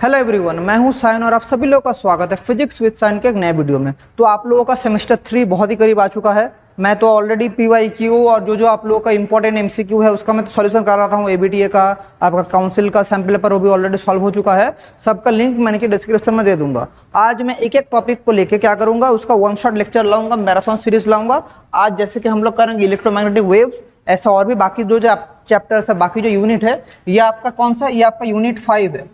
Hello everyone, मैं हूं सायन और आप सभी लोगों का स्वागत है फिजिक्स विद सायन के एक नए वीडियो में। तो आप लोगों का सेमेस्टर 3 बहुत ही करीब आ चुका है। मैं तो ऑलरेडी PYQ और जो आप लोगों का इंपॉर्टेंट MCQ है उसका मैं तो सॉल्यूशन कर रहा हूं। ABTA का, आपका काउंसिल का सैम्पल पेपर वो भी ऑलरेडी सॉल्व हो चुका है। सबका लिंक मैंने के डिस्क्रिप्शन में दे दूंगा। आज मैं एक एक टॉपिक को लेकर क्या करूंगा, उसका वन शॉट लेक्चर लाऊंगा, मैराथन सीरीज लाऊंगा। आज जैसे कि हम लोग करेंगे इलेक्ट्रोमैग्नेटिक वेव्स, ऐसा और भी बाकी जो चैप्टर्स है, बाकी जो यूनिट है, ये आपका कौन सा है, ये आपका यूनिट 5 है।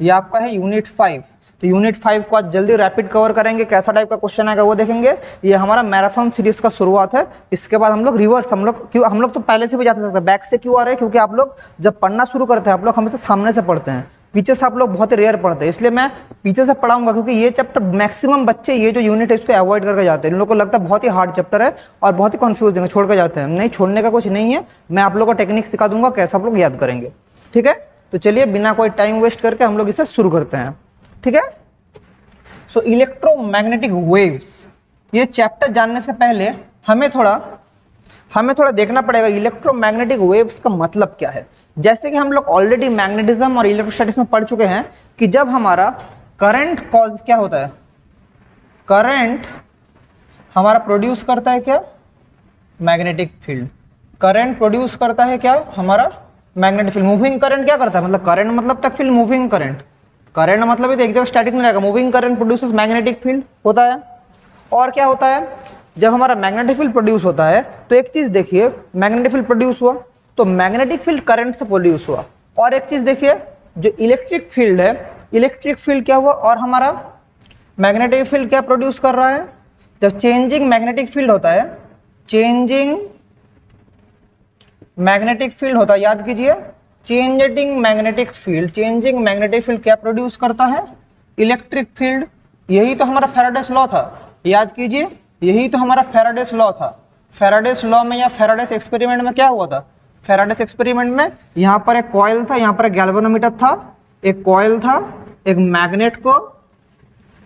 ये आपका है यूनिट 5। तो यूनिट 5 को आज जल्दी रैपिड कवर करेंगे। कैसा टाइप का क्वेश्चन आएगा वो देखेंगे। ये हमारा मैराथन सीरीज का शुरुआत है। इसके बाद हम लोग रिवर्स, हम लोग तो पहले से भी जा सकते हैं। बैक से क्यों आ रहे हैं? क्योंकि आप लोग जब पढ़ना शुरू करते हैं आप लोग हमेशा सामने से पढ़ते हैं, पीछे से आप लोग बहुत रेयर पढ़ते हैं। इसलिए मैं पीछे से पढ़ाऊंगा, क्योंकि ये चैप्टर मैक्सिमम बच्चे ये जो यूनिट है इसको अवॉइड करके जाते हैं। इन लोगों को लगता है बहुत ही हार्ड चैप्टर है और बहुत ही कन्फ्यूजिंग है, छोड़ के जाते हैं। नहीं, छोड़ने का कुछ नहीं है। मैं आप लोगों को टेक्निक सिखा दूंगा कैसे आप लोग याद करेंगे। ठीक है, तो चलिए बिना कोई टाइम वेस्ट करके हम लोग इसे शुरू करते हैं। ठीक है, सो इलेक्ट्रोमैग्नेटिक वेव्स, ये चैप्टर जानने से पहले हमें थोड़ा देखना पड़ेगा इलेक्ट्रोमैग्नेटिक वेव्स का मतलब क्या है। जैसे कि हम लोग ऑलरेडी मैग्नेटिज्म और इलेक्ट्रोस्टैटिक्स में पढ़ चुके हैं कि जब हमारा करंट कॉज क्या होता है, करंट हमारा प्रोड्यूस करता है क्या, मैग्नेटिक फील्ड। करंट प्रोड्यूस करता है क्या, हमारा मैग्नेटिक फील्ड। मूविंग करंट क्या करता है, मतलब करंट मतलब तक फील्ड, मूविंग करंट। करंट मतलब तो एक जगह स्टैटिक नहीं रहेगा। Moving current produces magnetic field होता है। और क्या होता है, जब हमारा मैग्नेटिक फील्ड प्रोड्यूस होता है तो एक चीज देखिए, मैग्नेटिक फील्ड प्रोड्यूस हुआ तो मैग्नेटिक फील्ड करंट से प्रोड्यूस हुआ। और एक चीज देखिए, जो इलेक्ट्रिक फील्ड है, इलेक्ट्रिक फील्ड क्या हुआ और हमारा मैग्नेटिक फील्ड क्या प्रोड्यूस कर रहा है। जब चेंजिंग मैग्नेटिक फील्ड होता है, चेंजिंग मैग्नेटिक फील्ड होता है, याद कीजिए, changing magnetic field, changing magnetic field क्या प्रोड्यूस करता है, इलेक्ट्रिक फील्ड। यही तो हमारा फैराडेस लॉ था, याद कीजिए, यही तो हमारा फैराडेस लॉ था। फैराडेस लॉ में या फैराडेस एक्सपेरिमेंट में क्या हुआ था, फैराडेस एक्सपेरिमेंट में यहाँ पर एक कॉइल था, यहाँ पर एक गैल्वेनोमीटर था, एक कॉइल था, एक मैग्नेट को,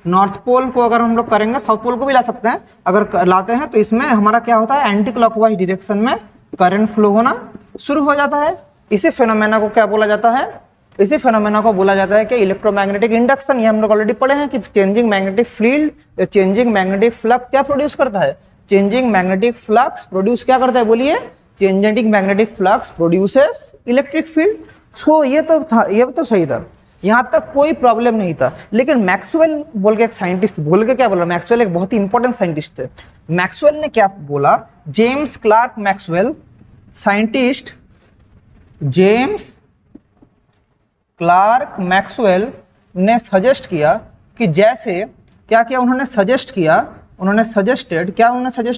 नॉर्थ पोल को अगर हम लोग करेंगे, साउथ पोल को भी ला सकते हैं अगर लाते हैं, तो इसमें हमारा क्या होता है, एंटी क्लॉकवाइज डायरेक्शन में करंट फ्लो होना शुरू हो जाता है। इसी फेनोमेना को क्या बोला जाता है, इसी फेनोमेना को बोला जाता है कि इलेक्ट्रोमैग्नेटिक इंडक्शन। ये हम लोग ऑलरेडी पढ़े हैं कि changing magnetic field, changing magnetic flux क्या प्रोड्यूस करता है, चेंजिंग मैग्नेटिक फ्लक्स प्रोड्यूस क्या करता है, बोलिए, changing magnetic flux produces electric field. So ये तो था, ये तो सही था, यहाँ तक कोई प्रॉब्लम नहीं था। लेकिन मैक्सवेल बोल के एक साइंटिस्ट बोल के क्या बोला, मैक्सवेल एक बहुत ही इंपॉर्टेंट साइंटिस्ट थे। मैक्सवेल ने क्या बोला, James Clerk Maxwell, scientist James Clerk Maxwell ने सजेस्ट किया कि जैसे क्या किया, उन्होंने सजेस्ट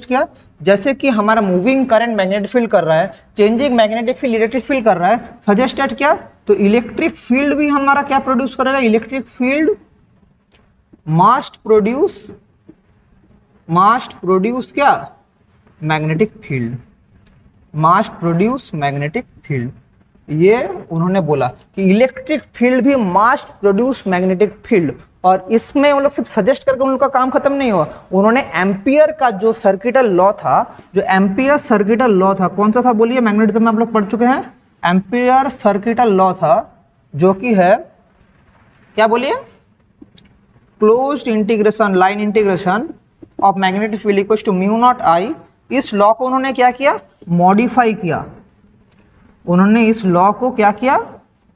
किया जैसे कि हमारा मूविंग करंट मैग्नेटिक फील्ड कर रहा है, changing magnetic field electric field कर रहा है, सजेस्टेड क्या, तो इलेक्ट्रिक फील्ड भी हमारा क्या प्रोड्यूस करेगा, इलेक्ट्रिक फील्ड मस्ट प्रोड्यूस क्या, magnetic field, must produce magnetic field. ये उन्होंने बोला कि इलेक्ट्रिक फील्ड भी मस्ट प्रोड्यूस मैग्नेटिक फील्ड। और इसमें वो लोग सिर्फ सजेस्ट करके उनका काम खत्म नहीं हुआ, उन्होंने एम्पियर का जो सर्किटल लॉ था, जो एम्पियर सर्किटल लॉ था, कौन सा था बोलिए, मैग्नेटिज्म में आप लोग पढ़ चुके हैं, एम्पियर सर्किटल लॉ था, जो कि है क्या बोलिए, closed integration, line integration of magnetic field equals to mu naught I. इस लॉ को उन्होंने क्या किया, मॉडिफाई किया। उन्होंने इस लॉ को क्या किया,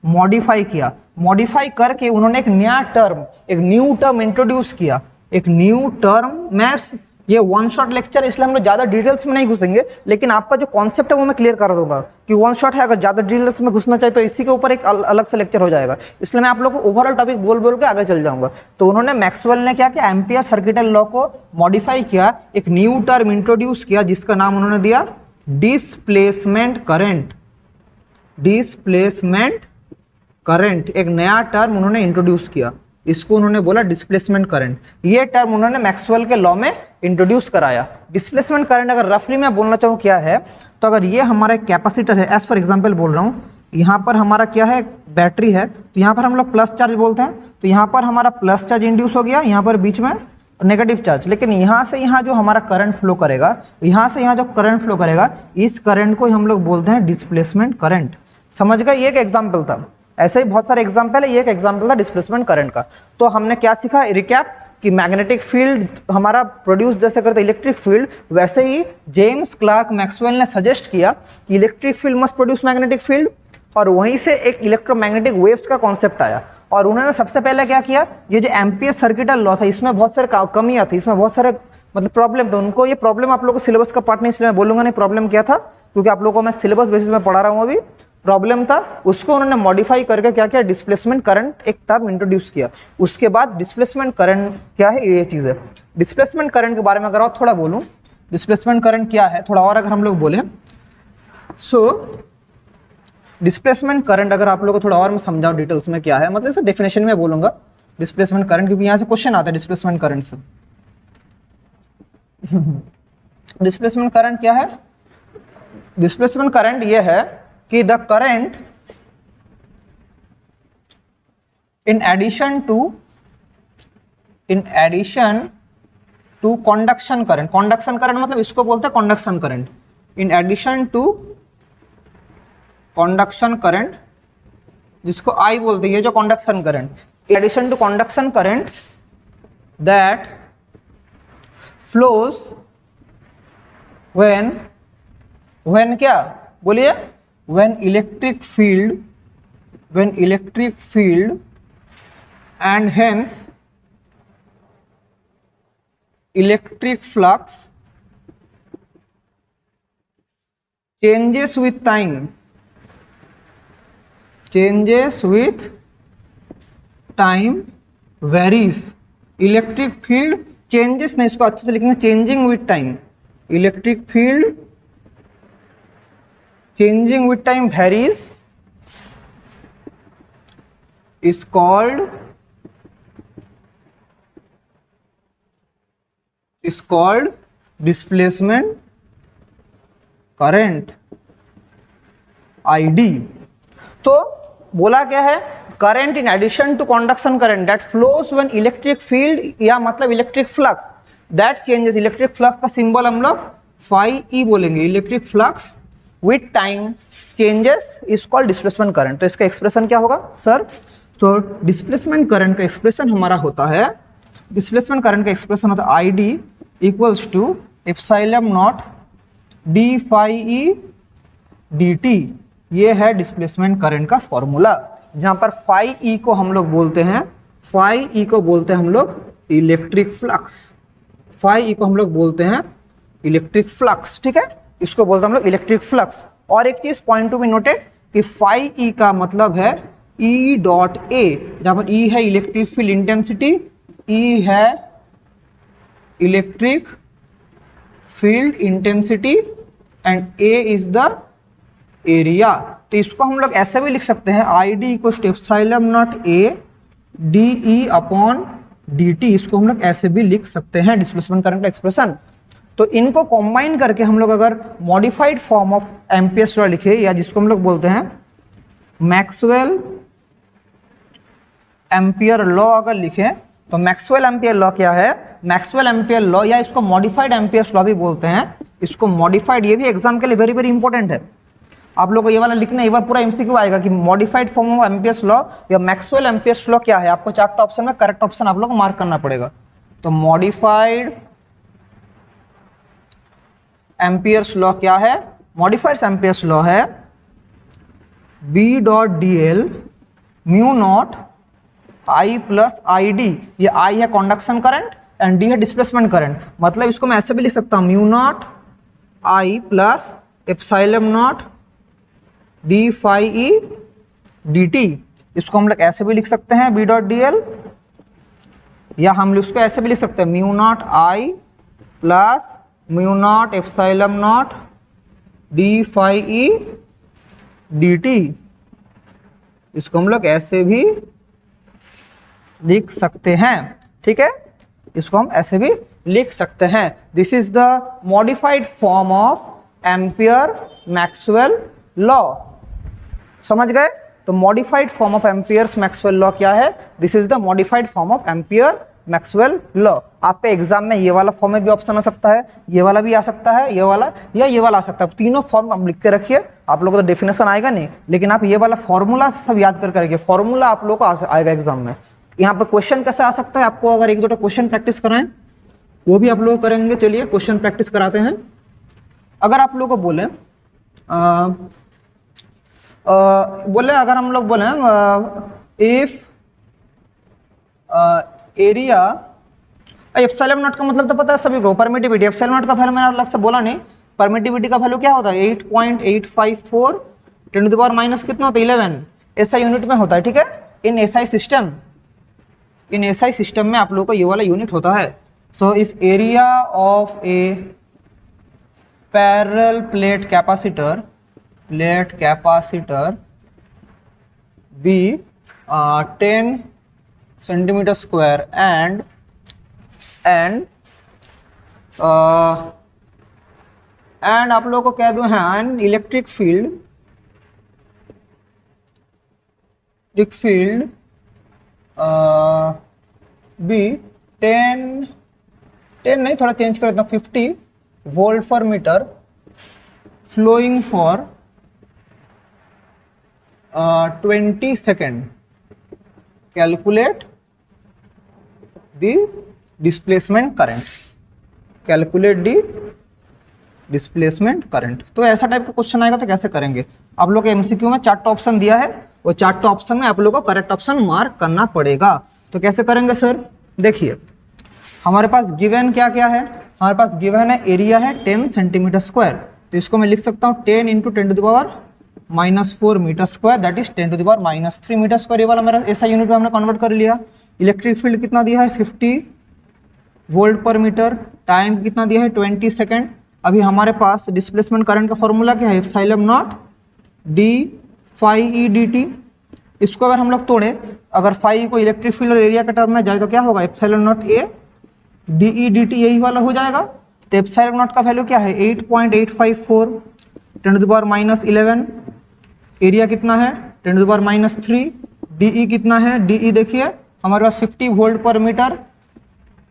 मॉडिफाई किया। मॉडिफाई करके उन्होंने एक नया टर्म, एक न्यू टर्म इंट्रोड्यूस किया, एक न्यू टर्म। मैं ये वन शॉट लेक्चर, इसलिए हम लोग ज़्यादा डिटेल्स में नहीं घुसेंगे, लेकिन आपका जो कॉन्सेप्ट है वो मैं क्लियर कर दूंगा कि वन शॉट है, अगर ज़्यादा डिटेल्स में घुसना चाहिए तो इसी के ऊपर एक अलग से लेक्चर हो जाएगा। इसलिए मैं आप लोग को ओवरऑल टॉपिक बोल के आगे चल जाऊंगा। तो उन्होंने मैक्सवेल ने क्या किया, एम्पियर सर्किटल लॉ को मॉडिफाई किया, एक न्यू टर्म इंट्रोड्यूस किया जिसका नाम उन्होंने दिया डिस्प्लेसमेंट करंट। डिस्प्लेसमेंट करंट एक नया टर्म उन्होंने इंट्रोड्यूस किया, इसको उन्होंने बोला डिस्प्लेसमेंट करंट। ये टर्म उन्होंने मैक्सवेल के लॉ में इंट्रोड्यूस कराया। डिस्प्लेसमेंट करंट अगर रफली मैं बोलना चाहूँ क्या है, तो अगर ये हमारा एक कैपेसिटर है, एज फॉर एग्जांपल बोल रहा हूँ, यहाँ पर हमारा क्या है, बैटरी है, तो यहाँ पर हम लोग प्लस चार्ज बोलते हैं, तो यहाँ पर हमारा प्लस चार्ज इंड्यूस हो गया, यहाँ पर बीच में नेगेटिव चार्ज। लेकिन यहाँ से यहाँ जो हमारा करंट फ्लो करेगा, यहाँ से यहाँ जो करंट फ्लो करेगा, इस करंट को हम लोग बोलते हैं डिस्प्लेसमेंट करंट। समझ गए, ये एक एग्जाम्पल था। ऐसे ही बहुत सारे एग्जाम्पल है, ये एक एग्जाम्पल था डिस्प्लेसमेंट करंट का। तो हमने क्या सीखा, रिकैप, कि मैग्नेटिक फील्ड हमारा प्रोड्यूस जैसे करते इलेक्ट्रिक फील्ड, वैसे ही जेम्स क्लार्क मैक्सवेल ने सजेस्ट किया कि electric field must produce magnetic field, और वहीं से एक इलेक्ट्रोमैग्नेटिक वेव्स का कॉन्सेप्ट आया। और उन्होंने सबसे पहले क्या किया, ये जो एम्पियर सर्किटल लॉ था इसमें बहुत सारे कमियां थी, इसमें बहुत सारे मतलब प्रॉब्लम थे उनको। ये प्रॉब्लम आप लोगों को सिलेबस का पार्ट नहीं, इसलिए मैं बोलूंगा नहीं प्रॉब्लम क्या था, क्योंकि आप लोगों को मैं सिलेबस बेसिस में पढ़ा रहा हूँ अभी। प्रॉब्लम था उसको उन्होंने मॉडिफाई करके क्या किया, डिस्प्लेसमेंट करंट एक टर्म इंट्रोड्यूस किया। उसके बाद डिस्प्लेसमेंट करंट क्या है, ये चीज़ है। डिस्प्लेसमेंट करंट के बारे में अगर और थोड़ा बोलूँ, डिस्प्लेसमेंट करंट क्या है थोड़ा और अगर हम लोग बोले, सो डिस्प्लेसमेंट करंट अगर आप लोगों को थोड़ा और मैं समझाऊं डिटेल्स में क्या है, मतलब इसे डेफिनेशन में बोलूंगा डिस्प्लेसमेंट करंट, क्योंकि यहाँ से क्वेश्चन आता है डिस्प्लेसमेंट करंट से। डिस्प्लेसमेंट करंट क्या है, डिस्प्लेसमेंट करंट ये है कि the current in addition to conduction current, conduction current मतलब इसको बोलते हैं conduction current, in addition to conduction current, जिसको आई बोलते हैं, ये जो conduction current, addition to conduction current that flows when क्या बोलिए, when electric field and hence electric flux changes with time varies, electric field changes नहीं, इसको अच्छे से लिखेंगे, changing with time, electric field changing with time varies is called displacement current, ID। तो बोला क्या है, current in addition to conduction current that flows when electric field, या मतलब electric flux that changes, electric flux का symbol हम लोग phi E बोलेंगे, electric flux with time changes is called displacement current. तो इसका एक्सप्रेशन क्या होगा सर, तो डिस्प्लेसमेंट करंट का एक्सप्रेशन हमारा होता है, डिस्प्लेसमेंट करंट का एक्सप्रेशन होता है I D equals to epsilon naught D phi E D T. ये है डिस्प्लेसमेंट करंट का फॉर्मूला, जहां पर फाई ई को हम लोग बोलते हैं, फाई ई को बोलते हैं हम लोग इलेक्ट्रिक फ्लक्स, फाई ई को हम लोग बोलते हैं इलेक्ट्रिक फ्लक्स, ठीक है, इसको बोलते हैं हम लोग इलेक्ट्रिक फ्लक्स। और एक चीज पॉइंट टू बी नोटेड कि फाई ई का मतलब है ई डॉट ए, जहां पर ई है इलेक्ट्रिक फील्ड इंटेंसिटी, ई है electric field intensity and A is the area. तो इसको हम लोग ऐसे भी लिख सकते हैं, I D equal to epsilon naught A D E upon D T, इसको हम लोग ऐसे भी लिख सकते हैं डिस्प्लेसमेंट करंट का एक्सप्रेशन। तो इनको कॉम्बाइन करके हम लोग अगर modified form of Ampere's law लिखे, या जिसको हम लोग बोलते हैं मैक्सवेल एम्पियर लॉ अगर लिखें, तो मैक्सवेल एम्पियर लॉ क्या है, मैक्सवेल एम्पियर लॉ, या इसको मॉडिफाइड एम्पियर्स लॉ भी बोलते हैं, इसको मॉडिफाइड, ये भी एग्जाम के लिए वेरी वेरी इंपॉर्टेंट है, आप लोगों को ये वाला लिखना, एक बार पूरा एमसीक्यू आएगा कि modified form of Ampere's law या मैक्सवेल एम्पियर्स लॉ क्या है, आपको चार्ट ऑप्शन में करेक्ट ऑप्शन आप लोग को मार्क करना पड़ेगा। तो मॉडिफाइड एम्पियर्स लॉ क्या है, मॉडिफाइड एम्पियर्स लॉ है B dot D L mu naught I plus I D, ये आई है कंडक्शन करंट एंड डी है डिस्प्लेसमेंट करंट, मतलब इसको मैं ऐसे भी लिख सकता हूं mu naught I plus epsilon naught D phi E D T, इसको हम लोग ऐसे भी लिख सकते हैं बी डॉट डी एल, या हम लोग इसको ऐसे भी लिख सकते हैं mu naught I plus mu naught epsilon naught D phi E D T, इसको हम लोग ऐसे भी लिख सकते हैं, ठीक है, इसको हम ऐसे भी लिख सकते हैं। This is the modified form of ampere Maxwell law, समझ गए। तो modified form of amperes Maxwell law क्या है, this is the modified form of ampere Maxwell law. आपके एग्जाम में ये वाला फॉर्म में भी ऑप्शन आ सकता है, ये वाला भी आ सकता है, ये वाला या ये वाला आ सकता है। तीनों फॉर्म आप लिख के रखिए, आप लोगों को तो डेफिनेशन आएगा नहीं, लेकिन आप ये वाला फॉर्मूला सब याद करके रखिए। फॉर्मूला आप लोगों को आएगा एग्जाम में। यहाँ पर क्वेश्चन कैसे आ सकता है, आपको अगर एक दो क्वेश्चन प्रैक्टिस कराएं वो भी आप लोग करेंगे। चलिए क्वेश्चन प्रैक्टिस कराते हैं। अगर आप लोग को बोले अगर हम लोग बोले इफ एरिया, एप्सिलॉन नॉट का मतलब तो पता है सभी को, परमिटिविटी। एप्सिलॉन नॉट का वैल्यू मैंने अलग से बोला नहीं, परमिटिविटी का वैल्यू क्या होता है 8.854 10 टू द पावर माइनस कितना होता है 11 एसआई यूनिट में होता है, ठीक है। इन एसआई सिस्टम में आप लोगों को ये वाला यूनिट होता है। So if area of a parallel plate capacitor be 10 centimetre square and आप लोगों को कह दूं है एंड इलेक्ट्रिक फील्ड बी 10 नहीं, थोड़ा चेंज कर देता हूं, 50 volt per metre flowing for 20 second. Calculate the displacement current, तो ऐसा टाइप का क्वेश्चन आएगा तो कैसे करेंगे आप लोग। एमसीक्यू में 4 ऑप्शन दिया है, वो 4 ऑप्शन में आप लोग को करेक्ट ऑप्शन मार्क करना पड़ेगा। तो कैसे करेंगे सर, देखिए हमारे पास गिवन क्या क्या है। हमारे पास गिवन है एरिया है 10 सेंटीमीटर स्क्वायर, तो इसको मैं लिख सकता हूँ 10 into 10 to the power -4 metre square, that is 10 to the power -3 metre square. ये वाला मेरा ऐसा यूनिट में हमने कन्वर्ट कर लिया। इलेक्ट्रिक फील्ड कितना दिया है 50 वोल्ट पर मीटर, टाइम कितना दिया है 20 सेकेंड। अभी हमारे पास डिस्प्लेसमेंट करंट का फॉर्मूला क्या है epsilon naught D phi E D T. इसको अगर हम लोग तोड़े, अगर फाई को इलेक्ट्रिक फील्ड और एरिया के टर्म में जाए तो क्या होगा epsilon naught A D E D T, यही वाला हो जाएगा। तो एप्सिलॉन नॉट का वैल्यू क्या है 8.854 10 टू द पावर -11, एरिया कितना है 10 टू द पावर -3, डीई कितना है, डीई देखिए हमारे पास 50 वोल्ट पर मीटर।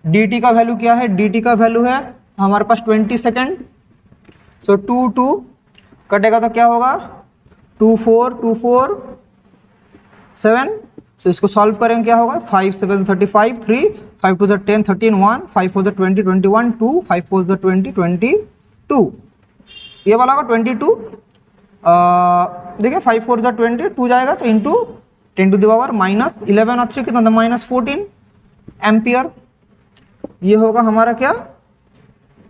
dt का वैल्यू क्या है, dt का वैल्यू है हमारे पास 20 सेकेंड। सो 2 कटेगा तो क्या होगा 2 4 7। सो इसको सॉल्व करेंगे क्या होगा 5 7 35 3 5 2 10 13 1 5 4 20 21 2 5 4 20 22, ये वाला होगा 22। देखिए 5 4 20 2 जाएगा तो इंटू 10 टू द पावर -11 और 3 कितना था -14 एम्पियर। ये होगा हमारा क्या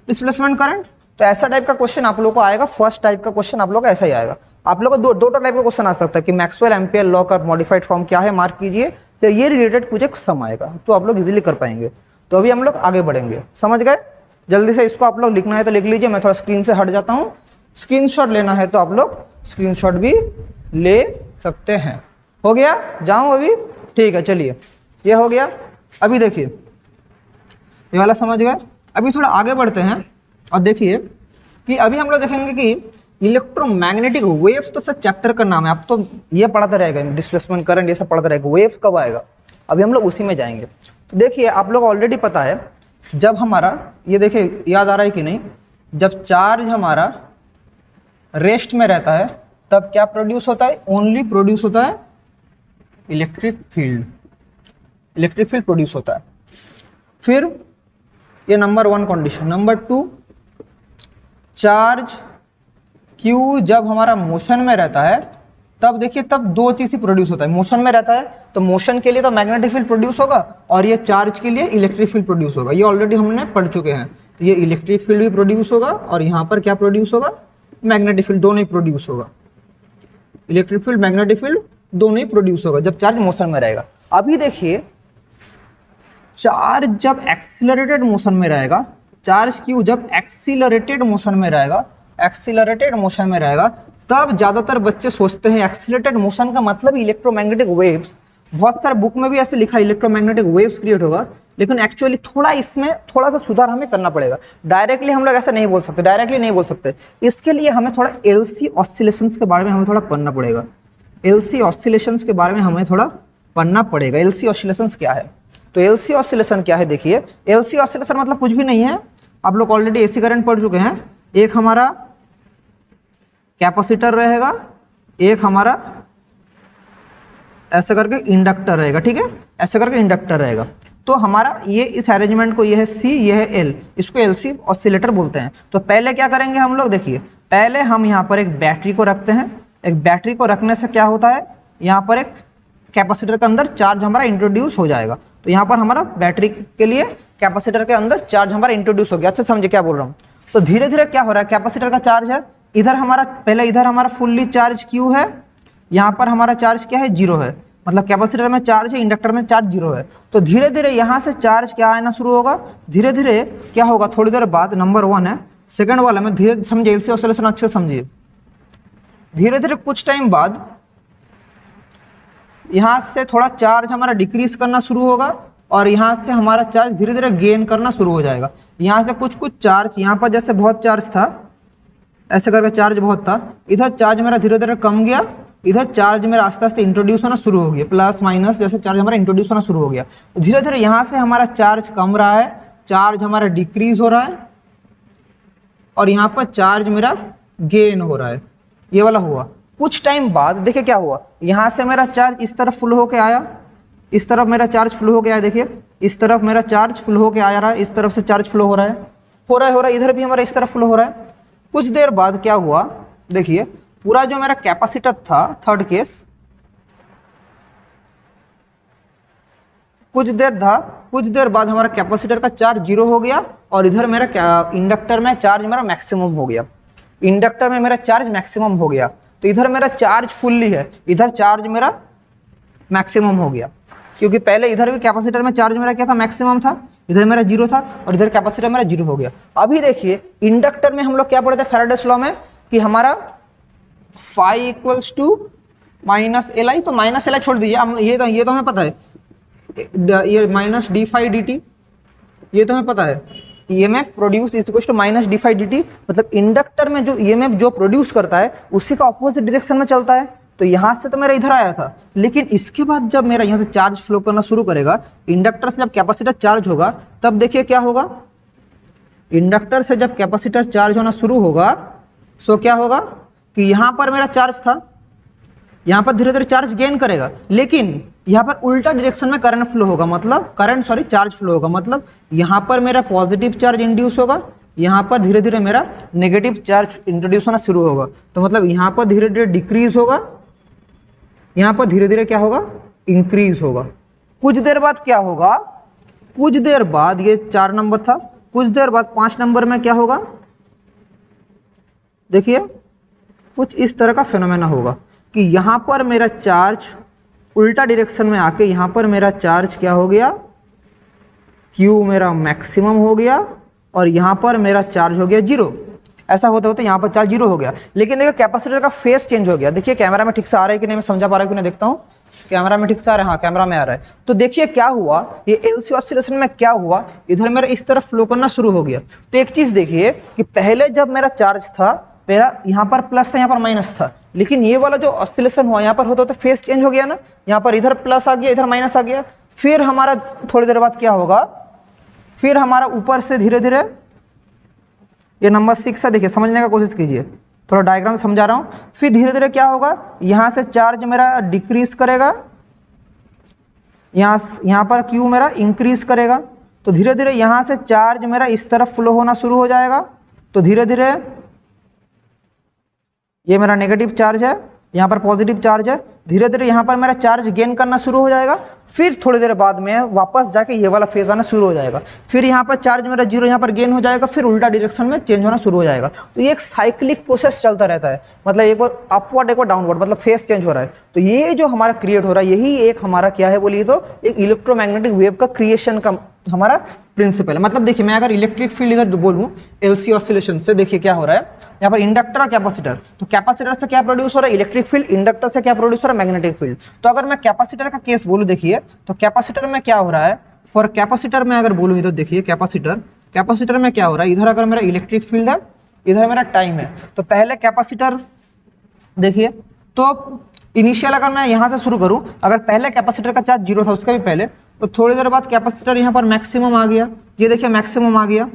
डिस्प्लेसमेंट करंट। तो ऐसा टाइप का क्वेश्चन आप लोगों को आएगा। फर्स्ट टाइप का क्वेश्चन आप लोग को ऐसा ही आएगा। आप लोग को दो टाइप का क्वेश्चन आ सकता है कि मैक्सवेल एम्पियर लॉ का मॉडिफाइड फॉर्म क्या है, मार्क कीजिए। तो ये रिलेटेड कुछ एक सम आएगा तो आप लोग इजीली कर पाएंगे। तो अभी हम लोग आगे बढ़ेंगे, समझ गए। जल्दी से इसको आप लोग लिखना है तो लिख लीजिए, मैं थोड़ा स्क्रीन से हट जाता हूँ। स्क्रीनशॉट लेना है तो आप लोग स्क्रीनशॉट भी ले सकते हैं। हो गया, जाऊँ अभी, ठीक है चलिए ये हो गया। अभी देखिए ये वाला समझ गए। अभी थोड़ा आगे बढ़ते हैं और देखिए कि अभी हम लोग देखेंगे कि इलेक्ट्रोमैग्नेटिक वेव्स, तो सर चैप्टर का नाम है, आप तो ये पढ़ाते रहेगा डिस्प्लेसमेंट करंट ये सब पढ़ाते रहेगा, वेव कब आएगा अभी हम लोग उसी में जाएंगे। तो देखिए आप लोग ऑलरेडी पता है जब हमारा ये देखिए याद आ रहा है कि नहीं, जब चार्ज हमारा रेस्ट में रहता है तब क्या प्रोड्यूस होता है, ओनली प्रोड्यूस होता है इलेक्ट्रिक फील्ड प्रोड्यूस होता है। फिर ये number 1 condition. Number 2 charge Q जब हमारा मोशन में रहता है तब देखिए तब दो चीज ही प्रोड्यूस होता है। मोशन में रहता है तो मोशन के लिए तो मैग्नेटिक फील्ड प्रोड्यूस होगा और ये चार्ज के लिए इलेक्ट्रिक फील्ड प्रोड्यूस होगा। ये ऑलरेडी हमने पढ़ चुके हैं। तो ये इलेक्ट्रिक फील्ड भी प्रोड्यूस होगा और यहाँ पर क्या प्रोड्यूस होगा, मैग्नेटिक फील्ड, दोनों ही प्रोड्यूस होगा। इलेक्ट्रिक फील्ड मैग्नेटिक फील्ड दोनों ही प्रोड्यूस होगा जब चार्ज मोशन में रहेगा। अभी देखिए चार्ज जब एक्सीलरेटेड मोशन में रहेगा, चार्ज Q जब एक्सीलरेटेड मोशन में रहेगा तब ज्यादातर बच्चे सोचते हैं एक्सीलरेटेड मोशन का मतलब इलेक्ट्रोमैग्नेटिक वेव्स। बहुत सारे बुक में भी ऐसे लिखा है इलेक्ट्रोमैग्नेटिक वेव्स क्रिएट होगा, लेकिन एक्चुअली थोड़ा इसमें थोड़ा सा सुधार हमें करना पड़ेगा। डायरेक्टली हम लोग ऐसा नहीं बोल सकते, इसके लिए हमें थोड़ा LC ऑसिलेशंस के बारे में हमें थोड़ा पढ़ना पड़ेगा। LC ऑसिलेशंस के बारे में हमें थोड़ा पढ़ना पड़ेगा। LC ऑसिलेशंस क्या है, तो एलसी ऑसिलेशन क्या है, देखिए एलसी ऑसिलेशन मतलब कुछ भी नहीं है, आप लोग ऑलरेडी एसी करंट पढ़ चुके हैं। एक हमारा कैपेसिटर रहेगा, एक हमारा ऐसे करके इंडक्टर रहेगा, ठीक है, ऐसे करके इंडक्टर रहेगा। तो हमारा ये इस अरेंजमेंट को, ये है सी, ये है एल, इसको एलसी ऑसिलेटर बोलते हैं। तो पहले क्या करेंगे हम लोग, देखिए पहले हम यहाँ पर एक बैटरी को रखते हैं। एक बैटरी को रखने से क्या होता है, यहाँ पर एक कैपेसिटर के अंदर चार्ज हमारा इंट्रोड्यूस हो जाएगा। तो यहाँ पर हमारा बैटरी के लिए कैपेसिटर के अंदर चार्ज हमारा इंट्रोड्यूस हो गया। अच्छा समझे क्या बोल रहा हूँ। तो धीरे धीरे क्या हो रहा है, कैपेसिटर का चार्ज है इधर हमारा, पहले इधर हमारा फुल्ली चार्ज क्यू है, यहाँ पर हमारा चार्ज क्या है, जीरो है, मतलब कैपेसिटर में चार्ज है, इंडक्टर में चार्ज जीरो है। तो धीरे धीरे यहाँ से चार्ज क्या आना शुरू होगा, धीरे धीरे क्या होगा, थोड़ी देर बाद, नंबर 1 है, सेकंड वाला में धीरे समझिए, एलसी ऑसिलेशन अच्छे से समझिए। धीरे धीरे कुछ टाइम बाद यहाँ से थोड़ा चार्ज हमारा डिक्रीज करना शुरू होगा और यहाँ से हमारा चार्ज धीरे धीरे गेन करना शुरू हो जाएगा। यहाँ से कुछ कुछ चार्ज, यहाँ पर जैसे बहुत चार्ज था, ऐसे करके चार्ज बहुत था, इधर चार्ज मेरा धीरे धीरे कम गया, इधर चार्ज मेरा आस्ते आस्ते इंट्रोड्यूस होना शुरू हो गया, प्लस माइनस जैसे चार्ज हमारा इंट्रोड्यूस होना शुरू हो गया। धीरे धीरे यहाँ से हमारा चार्ज कम रहा है, चार्ज हमारा डिक्रीज हो रहा है और यहाँ पर चार्ज मेरा गेन हो रहा है, ये वाला हुआ। कुछ टाइम बाद देखिए क्या हुआ, यहाँ से मेरा चार्ज इस तरफ फ्लो होके आया, इस तरफ मेरा चार्ज फ्लो होके आया, देखिए इस तरफ मेरा चार्ज फ्लो होके आ रहा है, इस तरफ से चार्ज फ्लो हो रहा है, इधर भी हमारा इस तरफ फ्लो हो रहा है। कुछ देर बाद क्या हुआ, देखिए पूरा जो मेरा कैपेसिटर था, थर्ड केस, कुछ देर बाद हमारा कैपेसिटर का चार्ज जीरो हो गया और इधर मेरा इंडक्टर में चार्ज मेरा मैक्सिमम हो गया, इंडक्टर में मेरा चार्ज मैक्सिमम हो गया। तो इधर मेरा चार्ज फुल्ली है, इधर चार्ज मेरा मैक्सिमम हो गया, क्योंकि पहले इधर भी कैपेसिटर में चार्ज मेरा क्या था, मैक्सिमम था, इधर मेरा जीरो था और इधर कैपेसिटर मेरा जीरो हो गया। अभी देखिए इंडक्टर में हम लोग क्या पढ़े थे फैराडेस लॉ में, कि हमारा phi equals to minus L I, तो माइनस एल आई छोड़ दीजिए, ये तो हमें पता है, ये minus D phi D T, ये तो हमें पता है। EMF produce is equal to minus D phi D T, मतलब इंडक्टर में जो ईएमएफ जो प्रोड्यूस करता है उसी का ऑपोजिट डायरेक्शन में चलता है। तो यहाँ से तो मेरा इधर आया था, लेकिन इसके बाद जब मेरा यहाँ से चार्ज फ्लो करना शुरू करेगा, इंडक्टर से जब कैपेसिटर चार्ज होगा, तब देखिए क्या होगा, इंडक्टर से जब कैपेसिटर चार्ज होना शुरू होगा, सो क्या होगा कि यहाँ पर मेरा चार्ज था, यहाँ पर धीरे धीरे चार्ज गेन करेगा, लेकिन यहाँ पर उल्टा डायरेक्शन में करंट फ्लो होगा, मतलब चार्ज फ्लो होगा, मतलब यहाँ पर मेरा पॉजिटिव चार्ज इंड्यूस होगा, यहाँ पर धीरे धीरे मेरा नेगेटिव चार्ज इंट्रोड्यूस होना शुरू होगा। तो मतलब यहाँ पर धीरे धीरे डिक्रीज होगा, यहाँ पर धीरे धीरे क्या होगा, इंक्रीज होगा। कुछ देर बाद क्या होगा, कुछ देर बाद, ये 4 नंबर था, कुछ देर बाद 5 नंबर में क्या होगा, देखिए कुछ इस तरह का फेनोमेना होगा कि यहाँ पर मेरा चार्ज उल्टा डायरेक्शन में आके यहाँ पर मेरा चार्ज क्या हो गया, Q मेरा मैक्सिमम हो गया और यहाँ पर मेरा चार्ज हो गया जीरो। ऐसा होते होते यहाँ पर चार्ज जीरो हो गया, लेकिन देखिए कैपेसिटर का फेस चेंज हो गया। देखिए कैमरा में ठीक से आ रहा है कि नहीं, मैं समझा पा रहा हूँ कि नहीं, देखता हूँ कैमरा में ठीक से आ रहा है, हाँ कैमरा में आ रहा है। तो देखिए क्या हुआ, ये एलसी ऑसिलेशन में क्या हुआ, इधर मेरा इस तरफ फ्लो करना शुरू हो गया। तो एक चीज देखिए कि पहले जब मेरा चार्ज था, मेरा यहाँ पर प्लस था, यहाँ पर माइनस था, लेकिन ये वाला जो ऑसिलेशन हुआ यहाँ पर होता होता फेस चेंज हो गया ना, यहाँ पर इधर प्लस आ गया, इधर माइनस आ गया। फिर हमारा थोड़ी देर बाद क्या होगा, फिर हमारा ऊपर से धीरे धीरे, ये नंबर 6 है, देखिए समझने का कोशिश कीजिए, थोड़ा डायग्राम समझा रहा हूँ। फिर धीरे धीरे क्या होगा, यहाँ से चार्ज मेरा डिक्रीज करेगा, यहाँ पर Q मेरा इंक्रीज करेगा। तो धीरे धीरे यहाँ से चार्ज मेरा इस तरफ फ्लो होना शुरू हो जाएगा। तो धीरे धीरे ये मेरा नेगेटिव चार्ज है, यहाँ पर पॉजिटिव चार्ज है, धीरे धीरे यहाँ पर मेरा चार्ज गेन करना शुरू हो जाएगा। फिर थोड़ी देर बाद में वापस जाके ये वाला फेज आना शुरू हो जाएगा। फिर यहाँ पर चार्ज मेरा जीरो, यहाँ पर गेन हो जाएगा, फिर उल्टा डायरेक्शन में चेंज होना शुरू हो जाएगा। तो ये एक साइक्लिक प्रोसेस चलता रहता है, मतलब एक बार अपवर्ड एक बार डाउनवर्ड, मतलब फेज चेंज हो रहा है। तो ये जो हमारा क्रिएट हो रहा है, यही एक हमारा क्या है बोलिए तो एक इलेक्ट्रोमैग्नेटिक वेव का क्रिएशन का हमारा प्रिंसिपल है। मतलब देखिए मैं अगर इलेक्ट्रिक फील्ड इधर बोलूँ एलसी ऑसिलेशन से, देखिए क्या हो रहा है, यहाँ पर इंडक्टर और कैपेसिटर, तो कैपेसिटर से क्या प्रोड्यूस हो रहा है, इलेक्ट्रिक फील्ड, इंडक्टर से क्या प्रोड्यूस हो रहा है, मैग्नेटिक फील्ड। तो अगर मैं कैपेसिटर का केस बोलूँ, देखिए तो कैपेसिटर में क्या हो रहा है, फॉर कैपेसिटर में अगर बोलूँ तो देखिए कैपेसिटर में क्या हो रहा है, इधर अगर मेरा इलेक्ट्रिक फील्ड है, इधर मेरा टाइम है। तो पहले कैपेसिटर देखिए, तो इनिशियल अगर मैं यहाँ से शुरू करूँ, अगर पहले कैपेसिटर का चार्ज जीरो था, उसका भी पहले, तो थोड़ी देर बाद कैपेसिटर यहाँ पर मैक्सिमम आ गया, ये देखिए मैक्सिमम आ गया,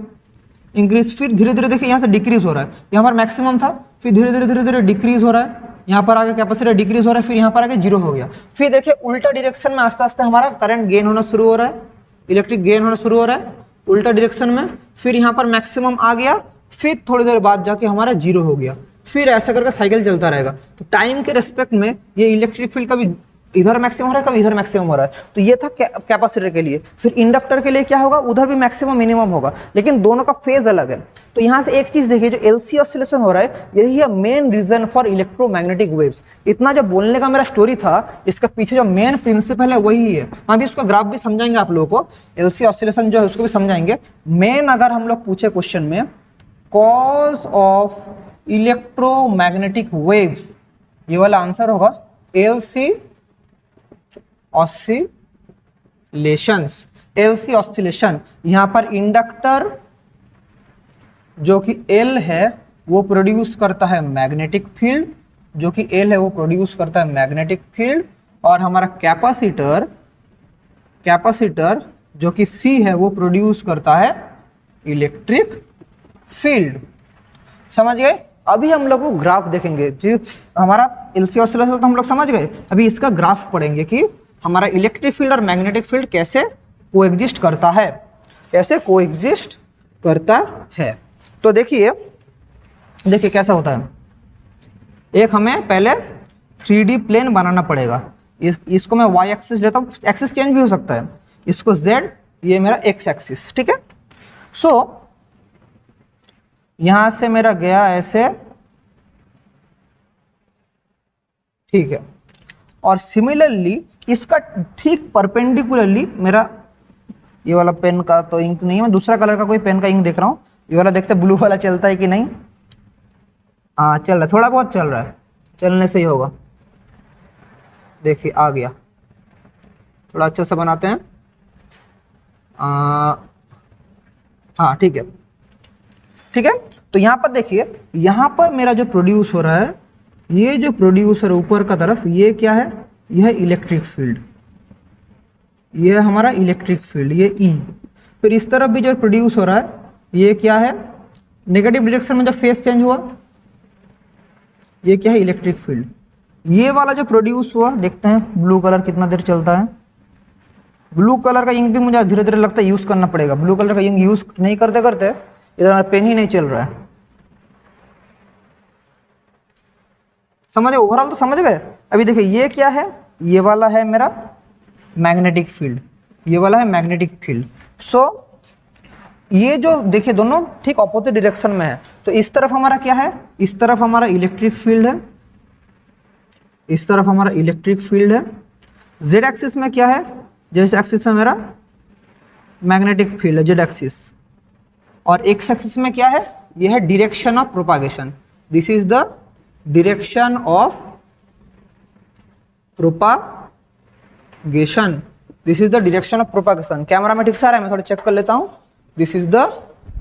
इंक्रीज, फिर धीरे धीरे देखिए यहाँ से डिक्रीज हो रहा है, यहाँ पर मैक्सिमम था, फिर धीरे धीरे डिक्रीज हो रहा है, यहाँ पर आगे कैपेसिटर डिक्रीज हो रहा है, फिर यहाँ पर आगे जीरो हो गया। फिर देखिए उल्टा डायरेक्शन में आस्ते आस्ते हमारा करंट गेन होना शुरू हो रहा है, इलेक्ट्रिक गेन होना शुरू हो रहा है उल्टा डायरेक्शन में, फिर यहाँ पर मैक्सिमम आ गया, फिर थोड़ी देर बाद जाके हमारा जीरो हो गया, फिर ऐसा करके साइकिल चलता रहेगा। तो टाइम के रेस्पेक्ट में ये इलेक्ट्रिक फील्ड कभी इधर मैक्सिमम हो रहा है, कभी इधर मैक्सिमम हो रहा है। तो ये था कैपेसिटर के लिए। फिर इंडक्टर के लिए क्या होगा, उधर भी मैक्सिमम मिनिमम होगा, लेकिन दोनों का फेज अलग है। तो यहाँ से एक चीज देखिए, जो एलसी ऑसिलेशन हो रहा है, यही है main reason for electromagnetic waves. इतना जो बोलने का मेरा स्टोरी था, इसका पीछे जो मेन प्रिंसिपल है वही है। हम भी इसका ग्राफ भी समझाएंगे आप लोगों को, एलसी ऑसिलेशन जो है उसको भी समझाएंगे। मेन अगर हम लोग पूछे क्वेश्चन में कॉज ऑफ इलेक्ट्रोमैग्नेटिक वेव्स, ये वाला आंसर होगा एलसी ऑसिलेशंस। एलसी ऑसिलेशन, यहाँ पर इंडक्टर जो कि एल है वो प्रोड्यूस करता है मैग्नेटिक फील्ड, जो कि एल है वो प्रोड्यूस करता है मैग्नेटिक फील्ड, और हमारा कैपेसिटर जो कि सी है वो प्रोड्यूस करता है इलेक्ट्रिक फील्ड। समझ गए? अभी हम लोग को ग्राफ देखेंगे। जी, हमारा एलसी ऑसिलेशन तो हम लोग समझ गए, अभी इसका ग्राफ पढ़ेंगे कि हमारा इलेक्ट्रिक फील्ड और मैग्नेटिक फील्ड कैसे कोएग्जिस्ट करता है, कैसे कोएग्जिस्ट करता है। तो देखिए कैसा होता है। एक हमें पहले 3D प्लेन बनाना पड़ेगा। इसको मैं y एक्सिस लेता हूँ, एक्सिस चेंज भी हो सकता है, इसको z, ये मेरा x एक्सिस, ठीक है। सो यहां से मेरा गया ऐसे, ठीक है, और सिमिलरली इसका ठीक परपेंडिकुलरली मेरा, ये वाला पेन का तो इंक नहीं है, मैं दूसरा कलर का कोई पेन का इंक देख रहा हूँ। ये वाला देखते ब्लू वाला चलता है कि नहीं। हाँ चल रहा है, थोड़ा बहुत चल रहा है, चलने से ही होगा। देखिए आ गया, थोड़ा अच्छा सा बनाते हैं। हाँ ठीक है, ठीक है। तो यहाँ पर देखिए, यहाँ पर मेरा जो प्रोड्यूस हो रहा है, ये जो प्रोड्यूस है ऊपर का तरफ, ये क्या है, यह है इलेक्ट्रिक फील्ड, ये है हमारा इलेक्ट्रिक फील्ड, ये ई। फिर इस तरफ भी जो प्रोड्यूस हो रहा है, ये क्या है, नेगेटिव डायरेक्शन में जो फेस चेंज हुआ, ये क्या है, इलेक्ट्रिक फील्ड। ये वाला जो प्रोड्यूस हुआ, देखते हैं ब्लू कलर कितना देर चलता है। ब्लू कलर का इंक भी मुझे धीरे धीरे लगता है यूज करना पड़ेगा। ब्लू कलर का इंक यूज नहीं करते करते इधर पेन ही नहीं चल रहा है। समझे? ओवरऑल तो समझ गए। अभी देखिए ये क्या है, ये वाला है मेरा मैग्नेटिक फील्ड, ये वाला है मैग्नेटिक फील्ड। सो ये जो देखिए दोनों ठीक ऑपोजिट डायरेक्शन में है। तो इस तरफ हमारा क्या है, इस तरफ हमारा इलेक्ट्रिक फील्ड है, इस तरफ हमारा इलेक्ट्रिक फील्ड है। जेड एक्सिस में क्या है, जेड एक्सिस में मेरा मैग्नेटिक फील्ड है, जेड एक्सिस। और एक्स एक्सिस में क्या है, यह है direction of propagation. This is the direction of propagation, this is the direction of propagation. Camera में ठीक से आ रहा है, मैं थोड़ा चेक कर लेता हूं। This is the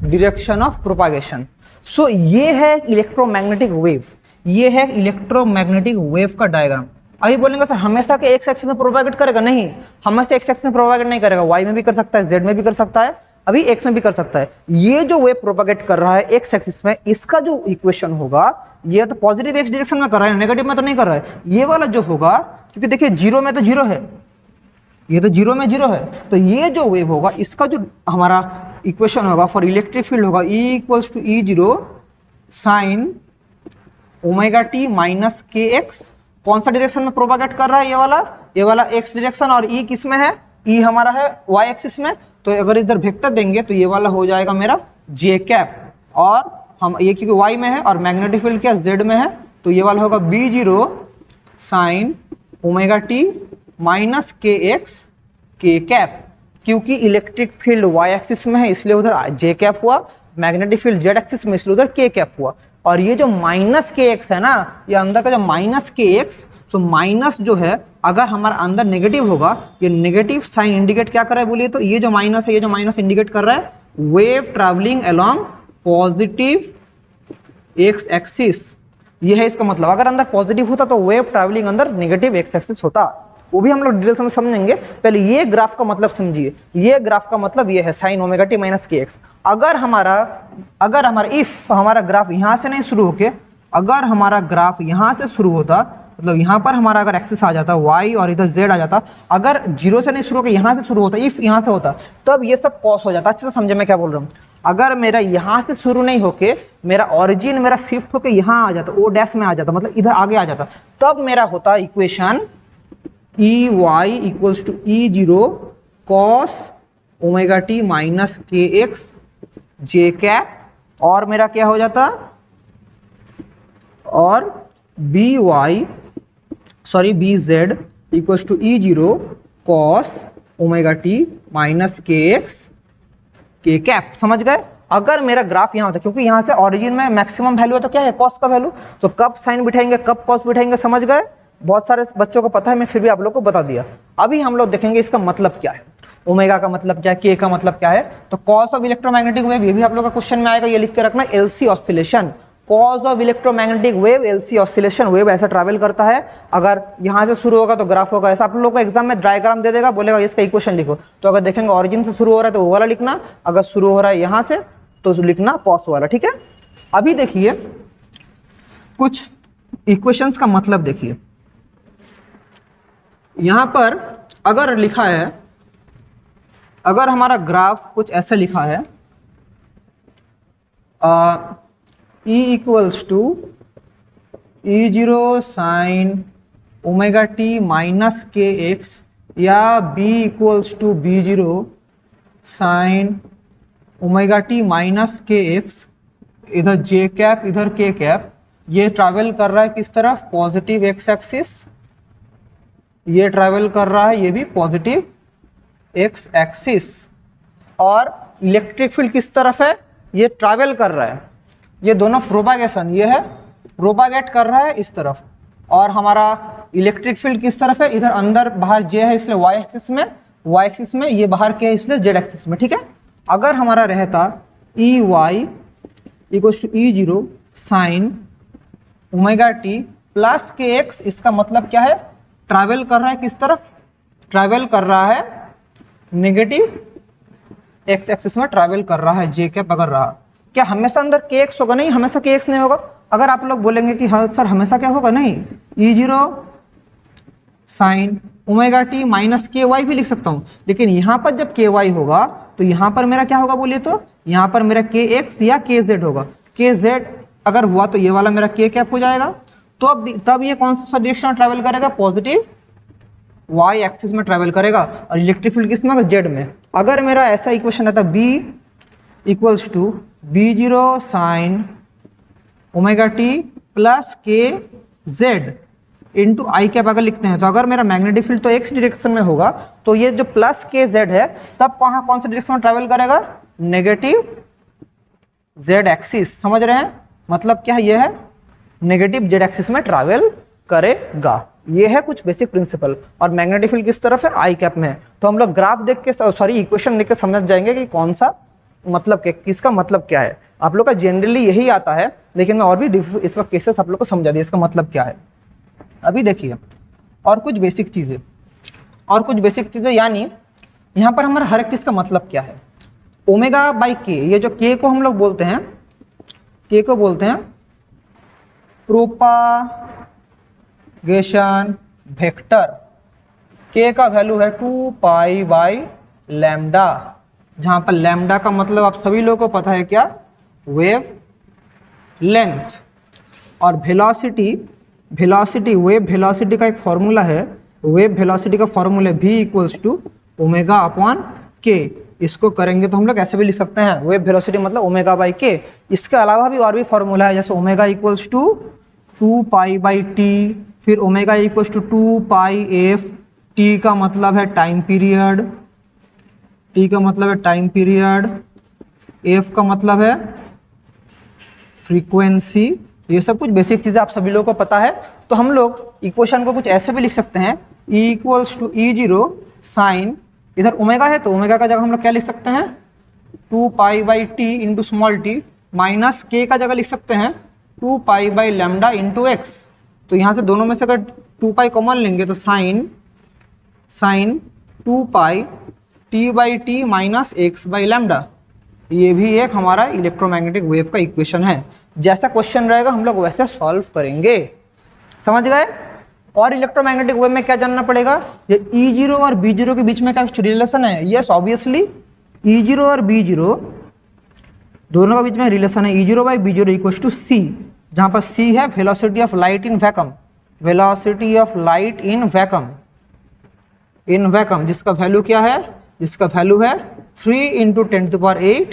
direction of propagation. So ये है इलेक्ट्रोमैग्नेटिक वेव, ये है इलेक्ट्रोमैग्नेटिक वेव का डायग्राम। अभी बोलेंगे सर हमेशा के एक्स एक्सिस में प्रोपागेट करेगा, नहीं, हमेशा एक्स एक्सिस में प्रोपागेट नहीं करेगा, वाई में भी कर सकता है, जेड में भी कर सकता है, अभी एक्स में भी कर सकता है। ये जो वेव प्रोपागेट कर रहा है एक्स एक्सिस में, इसका जो इक्वेशन होगा, ये तो पॉजिटिव एक्स डायरेक्शन में कर रहा है, नेगेटिव में तो नहीं कर रहा है। ये वाला जो होगा, क्योंकि देखिए जीरो में तो जीरो है, ये तो जीरो में जीरो है, तो ये जो वेव होगा इसका जो हमारा इक्वेशन होगा फॉर इलेक्ट्रिक फील्ड होगा E equals to E0 sine omega T minus K X. कौन सा डायरेक्शन में प्रोपागेट कर रहा है, ये वाला एक्स डायरेक्शन, और E किस में है, E हमारा है वाई एक्सिस में। तो अगर इधर वेक्टर देंगे तो ये वाला हो जाएगा मेरा जे कैप, और हम ये क्योंकि वाई में है और मैग्नेटिक फील्ड क्या जेड में है, तो ये वाला होगा B0 sine omega T minus K X K cap. क्योंकि इलेक्ट्रिक फील्ड वाई एक्सिस में है इसलिए उधर जे कैप हुआ, मैग्नेटिक फील्ड जेड एक्सिस में इसलिए उधर के कैप हुआ। और ये जो माइनस के एक्स है ना, ये अंदर का जो माइनस के एक्स, तो माइनस जो है अगर हमारा अंदर नेगेटिव होगा, ये नेगेटिव साइन इंडिकेट क्या कर रहा है बोलिए, तो ये जो माइनस है, ये जो माइनस इंडिकेट कर रहा है wave travelling along positive x axis. ये है इसका मतलब। अगर अंदर पॉजिटिव होता तो वेव ट्रैवलिंग अंदर नेगेटिव एक्स एक्सिस होता। वो भी हम लोग डिटेल्स में समझेंगे। पहले ये ग्राफ का मतलब समझिए, ये ग्राफ का मतलब ये है sign omega T minus K x. अगर हमारा इफ हमारा ग्राफ यहाँ से नहीं शुरू होके, अगर हमारा ग्राफ यहाँ से शुरू होता, मतलब यहाँ पर हमारा अगर एक्सिस आ जाता y और इधर z आ जाता, अगर जीरो से नहीं शुरू होकर यहाँ से शुरू होता, इफ यहाँ से होता, तब ये सब कॉस हो जाता। अच्छे से समझे मैं क्या बोल रहा हूँ। अगर मेरा यहाँ से शुरू नहीं होके मेरा ओरिजिन मेरा शिफ्ट होके यहाँ आ जाता, ओ डैश में आ जाता, मतलब इधर आगे आ जाता, तब मेरा होता equation E Y equals to E zero cos omega T minus K X J cap, और मेरा क्या हो जाता, और B Z equals to E zero cos omega T minus K X K cap. समझ गए। अगर मेरा ग्राफ यहाँ होता, क्योंकि यहाँ से ओरिजिन में मैक्सिमम वैल्यू है तो क्या है कॉस का वैल्यू, तो कब साइन बिठाएंगे कब कॉस बिठाएंगे, समझ गए। बहुत सारे बच्चों को पता है, मैं फिर भी आप लोग को बता दिया। अभी हम लोग देखेंगे इसका मतलब क्या है, ओमेगा का मतलब क्या है, के का मतलब क्या है। तो कॉस ऑफ इलेक्ट्रोमैग्नेटिक वेव, ये भी आप लोग का क्वेश्चन में आएगा, ये लिख के रखना, LC oscillation. Cause of electromagnetic wave LC oscillation, wave ऐसा ट्रैवल करता है, अगर यहाँ से शुरू होगा तो ग्राफ होगा ऐसा। आप लोग को एग्जाम में डायग्राम दे देगा, बोलेगा इसका इक्वेशन लिखो, तो अगर देखेंगे ओरिजिन से शुरू हो रहा है तो वो वाला लिखना, अगर शुरू हो रहा है यहाँ से तो लिखना कॉस वाला, ठीक है। अभी देखिए कुछ इक्वेशंस का मतलब देखिए, यहाँ पर अगर लिखा है, अगर हमारा ग्राफ कुछ ऐसा लिखा है, E equals to E zero sine omega T minus K X, या B equals to B zero sine omega T minus K X, इधर जे कैप इधर के कैप, ये ट्रैवल कर रहा है किस तरफ, पॉजिटिव एक्स एक्सिस, ये ट्रैवल कर रहा है ये भी पॉजिटिव एक्स एक्सिस, और इलेक्ट्रिक फील्ड किस तरफ है, ये ट्रैवल कर रहा है, ये दोनों प्रोपागेशन, ये है प्रोपागेट कर रहा है इस तरफ, और हमारा इलेक्ट्रिक फील्ड किस तरफ है, इधर अंदर बाहर जे है इसलिए वाई एक्सिस में, ये बाहर के है इसलिए जेड एक्सिस में, ठीक है। अगर हमारा रहता E Y equals to E zero sine omega T plus K X, इसका मतलब क्या है, ट्रैवल कर रहा है किस तरफ, ट्रैवल कर रहा है नेगेटिव एक्स एक्सिस में ट्रैवल कर रहा है, जे कैप अगर रहा, क्या हमेशा अंदर के एक्स होगा, नहीं हमेशा के एक्स नहीं होगा। अगर आप लोग बोलेंगे कि हाँ सर हमेशा क्या होगा, नहीं, E zero sine omega T minus K Y भी लिख सकता हूँ, लेकिन यहाँ पर जब के वाई होगा तो यहाँ पर मेरा क्या होगा बोलिए, तो यहाँ पर मेरा के एक्स या के जेड होगा। के जेड अगर हुआ तो ये वाला मेरा के कैप हो जाएगा, तो अब तब ये कौन सा डायरेक्शन में ट्रैवल करेगा, पॉजिटिव वाई एक्सिस में ट्रैवल करेगा, और इलेक्ट्रिक फील्ड किस में होगा, जेड में। अगर मेरा ऐसा इक्वेशन रहता B equals to B zero sine omega T plus K Z into I cap अगर लिखते हैं, तो अगर मेरा मैग्नेटिक फील्ड तो एक्स डायरेक्शन में होगा, तो ये जो प्लस के जेड है तब कहाँ कौन सा डायरेक्शन में ट्रैवल करेगा, नेगेटिव जेड एक्सिस। समझ रहे हैं मतलब क्या है, ये है नेगेटिव जेड एक्सिस में ट्रैवल करेगा। ये है कुछ बेसिक प्रिंसिपल, और मैग्नेटिक फील्ड किस तरफ है, आई कैप में है। तो हम लोग ग्राफ देख के, सॉरी इक्वेशन देख के समझ जाएंगे कि कौन सा मतलब किसका मतलब क्या है। आप लोग का जनरली यही आता है, लेकिन मैं और भी इसका केसेस आप लोग को समझा दिया इसका मतलब क्या है। अभी देखिए और कुछ बेसिक चीज़ें, यानी यहाँ पर हमारा हर एक चीज़ का मतलब क्या है। ओमेगा बाई के, ये जो के को हम लोग बोलते हैं, के को बोलते हैं प्रोपागेशन वेक्टर। के का वैल्यू है 2 पाई बाई लैम्डा, जहाँ पर लैम्डा का मतलब आप सभी लोगों को पता है क्या, वेव लेंथ। और वेलोसिटी वेव वेलोसिटी का एक फॉर्मूला है, वेव वेलोसिटी का फॉर्मूला है v equals to omega upon K. इसको करेंगे तो हम लोग ऐसे भी लिख सकते हैं, वेव वेलोसिटी मतलब ओमेगा बाई के। इसके अलावा भी और भी फॉर्मूला है, जैसे omega equals to 2 pi by T, फिर omega equals to 2 pi F, T का मतलब है टाइम पीरियड, एफ का मतलब है फ्रीक्वेंसी। ये सब कुछ बेसिक चीज़ें आप सभी लोगों को पता है। तो हम लोग इक्वेशन को कुछ ऐसे भी लिख सकते हैं, E equals to E zero sine, इधर ओमेगा है तो ओमेगा का जगह हम लोग क्या लिख सकते हैं, 2 pi by T into small T, minus के का जगह लिख सकते हैं 2 pi by lambda into x. तो यहाँ से दोनों में से अगर 2 पाई कॉमन लेंगे तो sine sine 2 pi t/t minus X by lambda. ये भी एक हमारा इलेक्ट्रोमैग्नेटिक वेव का इक्वेशन है। जैसा क्वेश्चन रहेगा हम लोग वैसे सॉल्व करेंगे। समझ गए? और इलेक्ट्रोमैग्नेटिक वेव में क्या जानना पड़ेगा, ये E0 और B0 के बीच में क्या रिलेशन है? यस ऑब्वियसली E0 और B0 दोनों के बीच में रिलेशन है। E0/B0 इक्वल टू C, जहाँ पर C है velocity of light in vacuum, velocity of light in vacuum, जिसका वैल्यू क्या है? जिसका वैल्यू है 3 × 10⁸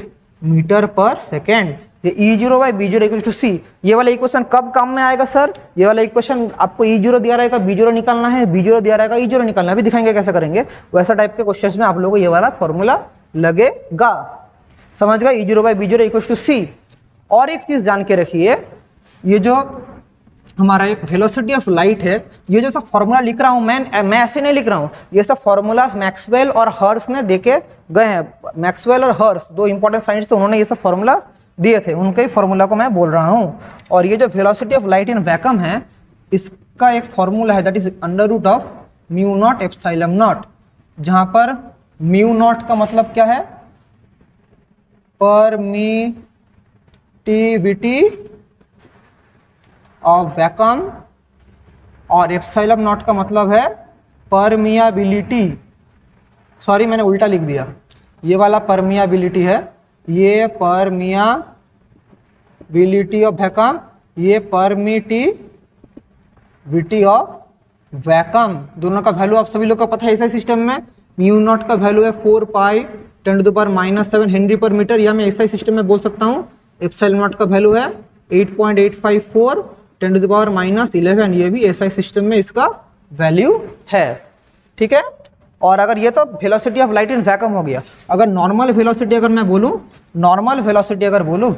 मीटर पर सेकेंड। ये E0/B0 इक्वल टू C। ये वाला इक्वेशन कब काम में आएगा सर? ये वाला इक्वेशन आपको E0 दिया रहेगा, B0 निकालना है, B0 दिया रहेगा, E0 निकालना है। अभी दिखाएंगे कैसे करेंगे। वैसा टाइप के क्वेश्चंस में आप लोगों को ये वाला फॉर्मूला लगेगा। समझ गए? E0/B0 equal to C। और एक चीज जान के रखिए, ये जो हमारा एक वेलोसिटी ऑफ लाइट है, ये जो सब फॉर्मूला लिख रहा हूँ मैं ऐसे नहीं लिख रहा हूँ। ये सब फॉर्मूला मैक्सवेल और हर्ट्ज ने देके गए हैं। मैक्सवेल और हर्ट्ज दो इंपॉर्टेंट साइंटिस्ट थे, उन्होंने ये सब फॉर्मूला दिए थे, उनके ही फॉर्मूला को मैं बोल रहा हूँ। और ये जो velocity of light in vacuum है, इसका एक फॉर्मूला है दैट इज √μ0 ε0, जहाँ पर μ0 का मतलब क्या है? परमिटिविटी ऑफ वैक्यूम, और ε0 का मतलब है परमियाबिलिटी। सॉरी मैंने उल्टा लिख दिया, ये वाला परमियाबिलिटी है, ये परमियाबिलिटी ऑफ वैक्यूम, ये परमिटिविटी ऑफ वैक्यूम। दोनों का वैल्यू आप सभी लोग को पता है। ऐसा सिस्टम में μ0 का वैल्यू है 4 पाई 10⁻⁷ हेनरी पर मीटर, या मैं ऐसा सिस्टम में बोल सकता हूँ ε0 का वैल्यू है 8.854 10⁻⁻11। ये भी एसआई सिस्टम में इसका वैल्यू है। ठीक है? और अगर ये तो velocity of light in vacuum हो गया। अगर नॉर्मल वेलोसिटी अगर मैं बोलूँ, नॉर्मल वेलोसिटी अगर बोलूँ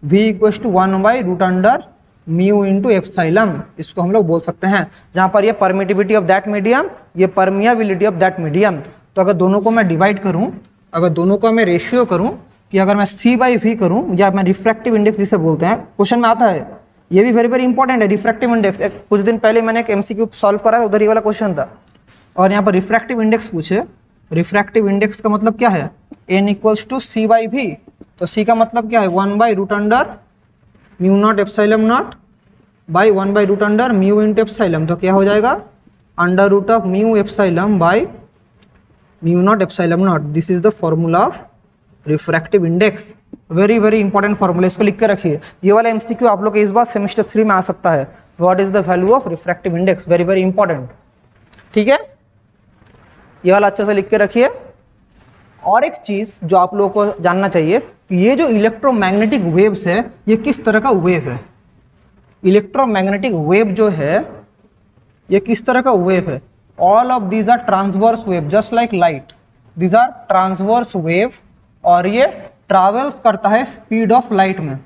v इक्वल्स टू 1/√μ × एप्सिलॉन, इसको हम लोग बोल सकते हैं। जहाँ पर ये परमिटिविटी ऑफ दैट मीडियम, ये परमियाबिलिटी ऑफ दैट मीडियम। तो अगर दोनों को मैं डिवाइड करूँ, अगर दोनों का मैं रेशियो करूँ कि अगर मैं C/V करूँ, या मैं रिफ्रैक्टिव इंडेक्स जिसे बोलते हैं, क्वेश्चन में आता है, ये भी वेरी वेरी इंपॉर्टेंट है रिफ्रैक्टिव इंडेक्स। कुछ दिन पहले मैंने एक MCQ सॉल्व करा था, उधर ही वाला क्वेश्चन था। और यहाँ पर रिफ्रैक्टिव इंडेक्स पूछे, रिफ्रैक्टिव इंडेक्स का मतलब क्या है? N equals to C/V। तो C का मतलब क्या है? 1/√μ0 ε0 बाई 1/√μ × तो क्या हो जाएगा? √μ epsilon by μ0 ε0। This is the formula of refractive index. Very very important formula, इसको लिख के रखिए। ये वाला MCQ आप लोग इस बार सेमेस्टर 3 में आ सकता है। What is the value of refractive index? Very very important. ठीक है? ये वाला अच्छे से लिख के रखिए। और एक चीज जो आप लोगों को जानना चाहिए, ये जो इलेक्ट्रोमैग्नेटिक वेव्स है, ये किस तरह का वेव है? इलेक्ट्रोमैग्नेटिक वेव जो है, ये किस तरह का वेव है? All of these are transverse wave, just like light. These are transverse wave, और ये ट्रैवल्स करता है स्पीड ऑफ लाइट में।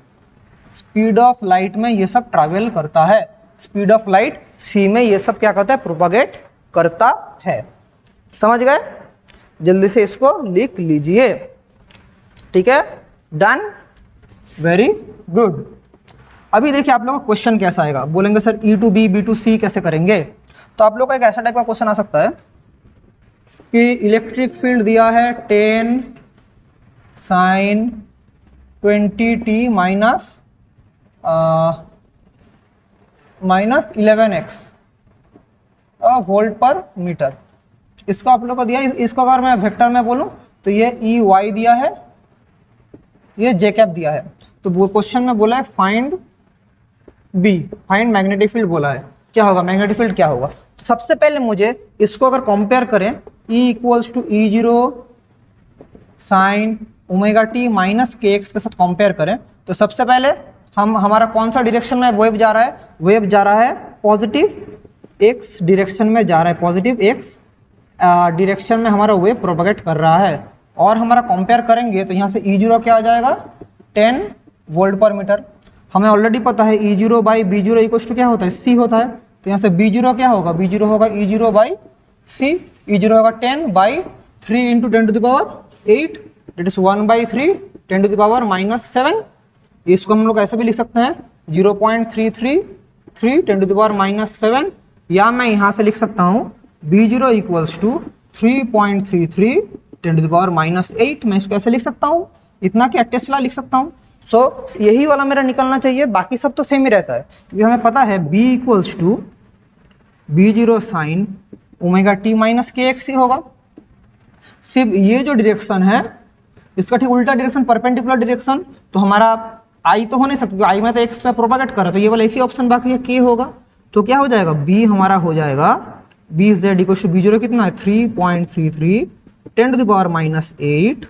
स्पीड ऑफ लाइट में ये सब ट्रैवल करता है। स्पीड ऑफ लाइट c में ये सब क्या करता है? प्रोपागेट करता है। समझ गए? जल्दी से इसको लिख लीजिए। ठीक है? Done, very good. अभी देखिए आप लोगों का क्वेश्चन कैसा आएगा। बोलेंगे sir E to B, B to C कैसे करेंगे? तो आप लोग का एक ऐसा टाइप का क्वेश्चन आ सकता है कि इलेक्ट्रिक फील्ड दिया है 10 sin 20t minus 11x volt per metre. इसको आप लोग को दिया, इसको अगर मैं वेक्टर में बोलूं तो ये EY दिया है, ये J कैप दिया है। तो वो क्वेश्चन में बोला है find B, find magnetic field बोला है। क्या होगा मैग्नेटिक फील्ड? क्या होगा? तो सबसे पहले मुझे इसको अगर कंपेयर करें, E equals to E0 sine ω/t minus kx के साथ कंपेयर करें, तो सबसे पहले हमारा कौन सा डायरेक्शन में वेव जा रहा है? वेव जा रहा है पॉजिटिव x डायरेक्शन में जा रहा है। पॉजिटिव x डायरेक्शन में हमारा वेव प्रोपगेट कर रहा है। और हमारा कंपेयर करेंगे तो यहाँ से E0 क्या आ जाएगा? 10 वोल्ट पर मीटर। हमें ऑलरेडी पता है E0/B0 इक्वल्स टू क्या होता है? C होता है। तो यहाँ से B0 क्या होगा? B0 होगा E0/C। E0 होगा 10/3 × 10⁸ दैट इज 1/3 10⁻⁻7। इसको हम लोग ऐसे भी लिख सकते हैं 0.333 10⁻⁻7, या मैं यहाँ से लिख सकता हूँ B0 इक्वल्स टू 3.33 10⁻⁸। मैं इसको ऐसे लिख सकता हूँ, इतना क्या टेस्ला लिख सकता हूँ। सो यही वाला मेरा निकलना चाहिए, बाकी सब तो सेम ही रहता है क्योंकि हमें पता है B equals to B0 sine omega T minus K X ही होगा। सिर्फ ये जो डायरेक्शन है इसका ठीक उल्टा डायरेक्शन, परपेंडिकुलर डायरेक्शन, तो हमारा आई तो हो नहीं सकता, आई में तो एक्स पे प्रोपागेट कर रहा है, तो ये वाला एक ही ऑप्शन बाकी है, के होगा। तो क्या हो जाएगा, बी हमारा हो जाएगा B Z equal to B0 कितना है 3.33 10⁻⁸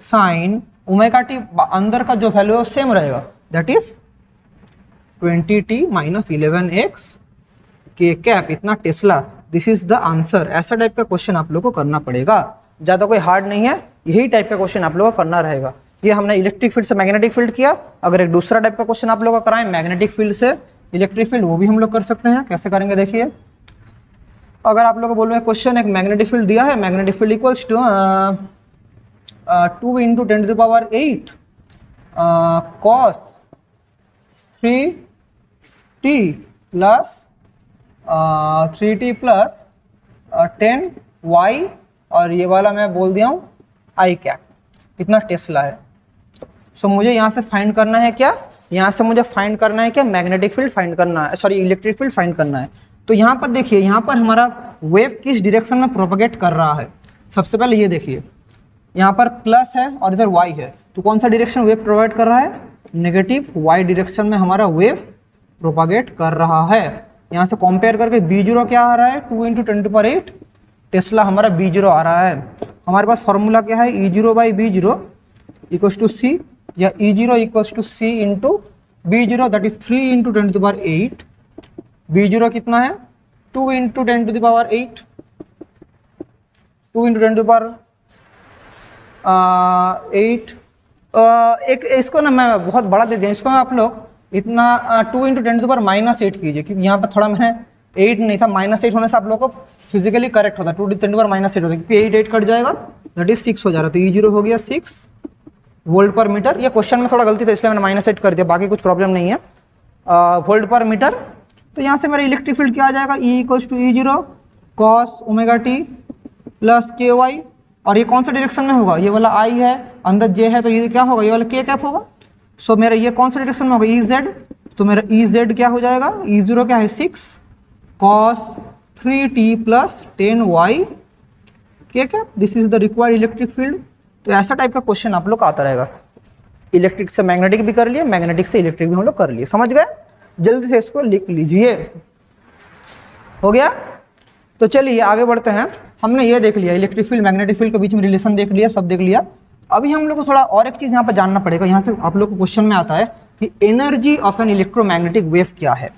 साइन ओमेगा टी, अंदर का जो वैल्यू है सेम रहेगा, दैट इज 20t - 11x के कैप, इतना Tesla. This is the answer. ऐसा टाइप का क्वेश्चन आप लोग को करना पड़ेगा, ज़्यादा कोई हार्ड नहीं है, यही टाइप का क्वेश्चन आप लोगों को करना रहेगा। ये हमने इलेक्ट्रिक फील्ड से मैग्नेटिक फील्ड किया। अगर एक दूसरा टाइप का क्वेश्चन आप लोगों को कराएं मैग्नेटिक फील्ड से इलेक्ट्रिक फील्ड, वो भी हम लोग कर सकते हैं। कैसे करेंगे देखिए, अगर आप लोग को बोलो क्वेश्चन एक मैग्नेटिक फील्ड दिया है, magnetic field equals to 2 × 10⁸ cos 3t plus 3t plus 10y, और ये वाला मैं बोल दिया हूँ आई कैप, इतना टेस्ला है। सो मुझे यहाँ से फाइंड करना है क्या, यहाँ से मुझे फाइंड करना है क्या, मैग्नेटिक फील्ड फाइंड करना है, सॉरी इलेक्ट्रिक फील्ड फाइंड करना है। तो यहाँ पर देखिए, यहाँ पर हमारा वेव किस डायरेक्शन में प्रोपगेट कर रहा है। सबसे पहले ये देखिए, यहाँ पर प्लस है और इधर वाई है, तो कौन सा डायरेक्शन वेव प्रोवाइड कर रहा है, नेगेटिव वाई डायरेक्शन में हमारा वेव प्रोपागेट कर रहा है। यहाँ से कंपेयर करके B0 क्या आ रहा है 2 × 10⁸ टेस्ला हमारा B0 आ रहा है। हमारे पास फॉर्मूला क्या है, E0/B0 इक्वल्स टू C, या E0 equals to C into B0, that is 3 × 10⁸। B0 कितना है 2 × 10⁸, 2 × 10⁸। एक इसको ना मैं बहुत बड़ा दे दिया, इसको आप लोग इतना 2 × 10⁻⁸ कीजिए, क्योंकि यहाँ पर थोड़ा मैंने 8 नहीं था, -8 होने से आप लोग को फिजिकली करेक्ट होता है, 2 × 10⁻⁸ होता है, क्योंकि 8 कट जाएगा, दैट इज 6 हो जा रहा है। तो E0 हो गया 6 वोल्ट पर मीटर। ये क्वेश्चन में थोड़ा गलती था इसलिए मैंने -8 कर दिया, बाकी कुछ प्रॉब्लम नहीं है, वोल्ट पर मीटर। तो यहाँ से मेरा इलेक्ट्रिक फील्ड क्या आ जाएगा, E equals to E0 cos ω t plus KY, और ये कौन सा डायरेक्शन में होगा, ये वाला I है, अंदर J है, तो ये क्या होगा, ये वाला K कैप होगा। सो मेरा ये कौन सा डायरेक्शन में होगा, EZ, तो मेरा EZ क्या हो जाएगा, E0 क्या है 6 cos 3t plus 10y K cap, this is the required electric field. तो ऐसा टाइप का क्वेश्चन आप लोग का आता रहेगा। इलेक्ट्रिक से मैग्नेटिक भी कर लिए, मैग्नेटिक से इलेक्ट्रिक भी हम लोग कर लिए, समझ गए। जल्दी से इसको लिख लीजिए, हो गया। तो चलिए आगे बढ़ते हैं। हमने ये देख लिया इलेक्ट्रिक फील्ड मैग्नेटिक फील्ड के बीच में रिलेशन देख लिया, सब देख लिया। अभी हम लोग को थोड़ा और एक चीज़ यहाँ पर जानना पड़ेगा। यहाँ से आप लोग को क्वेश्चन में आता है कि energy of an electromagnetic wave क्या है।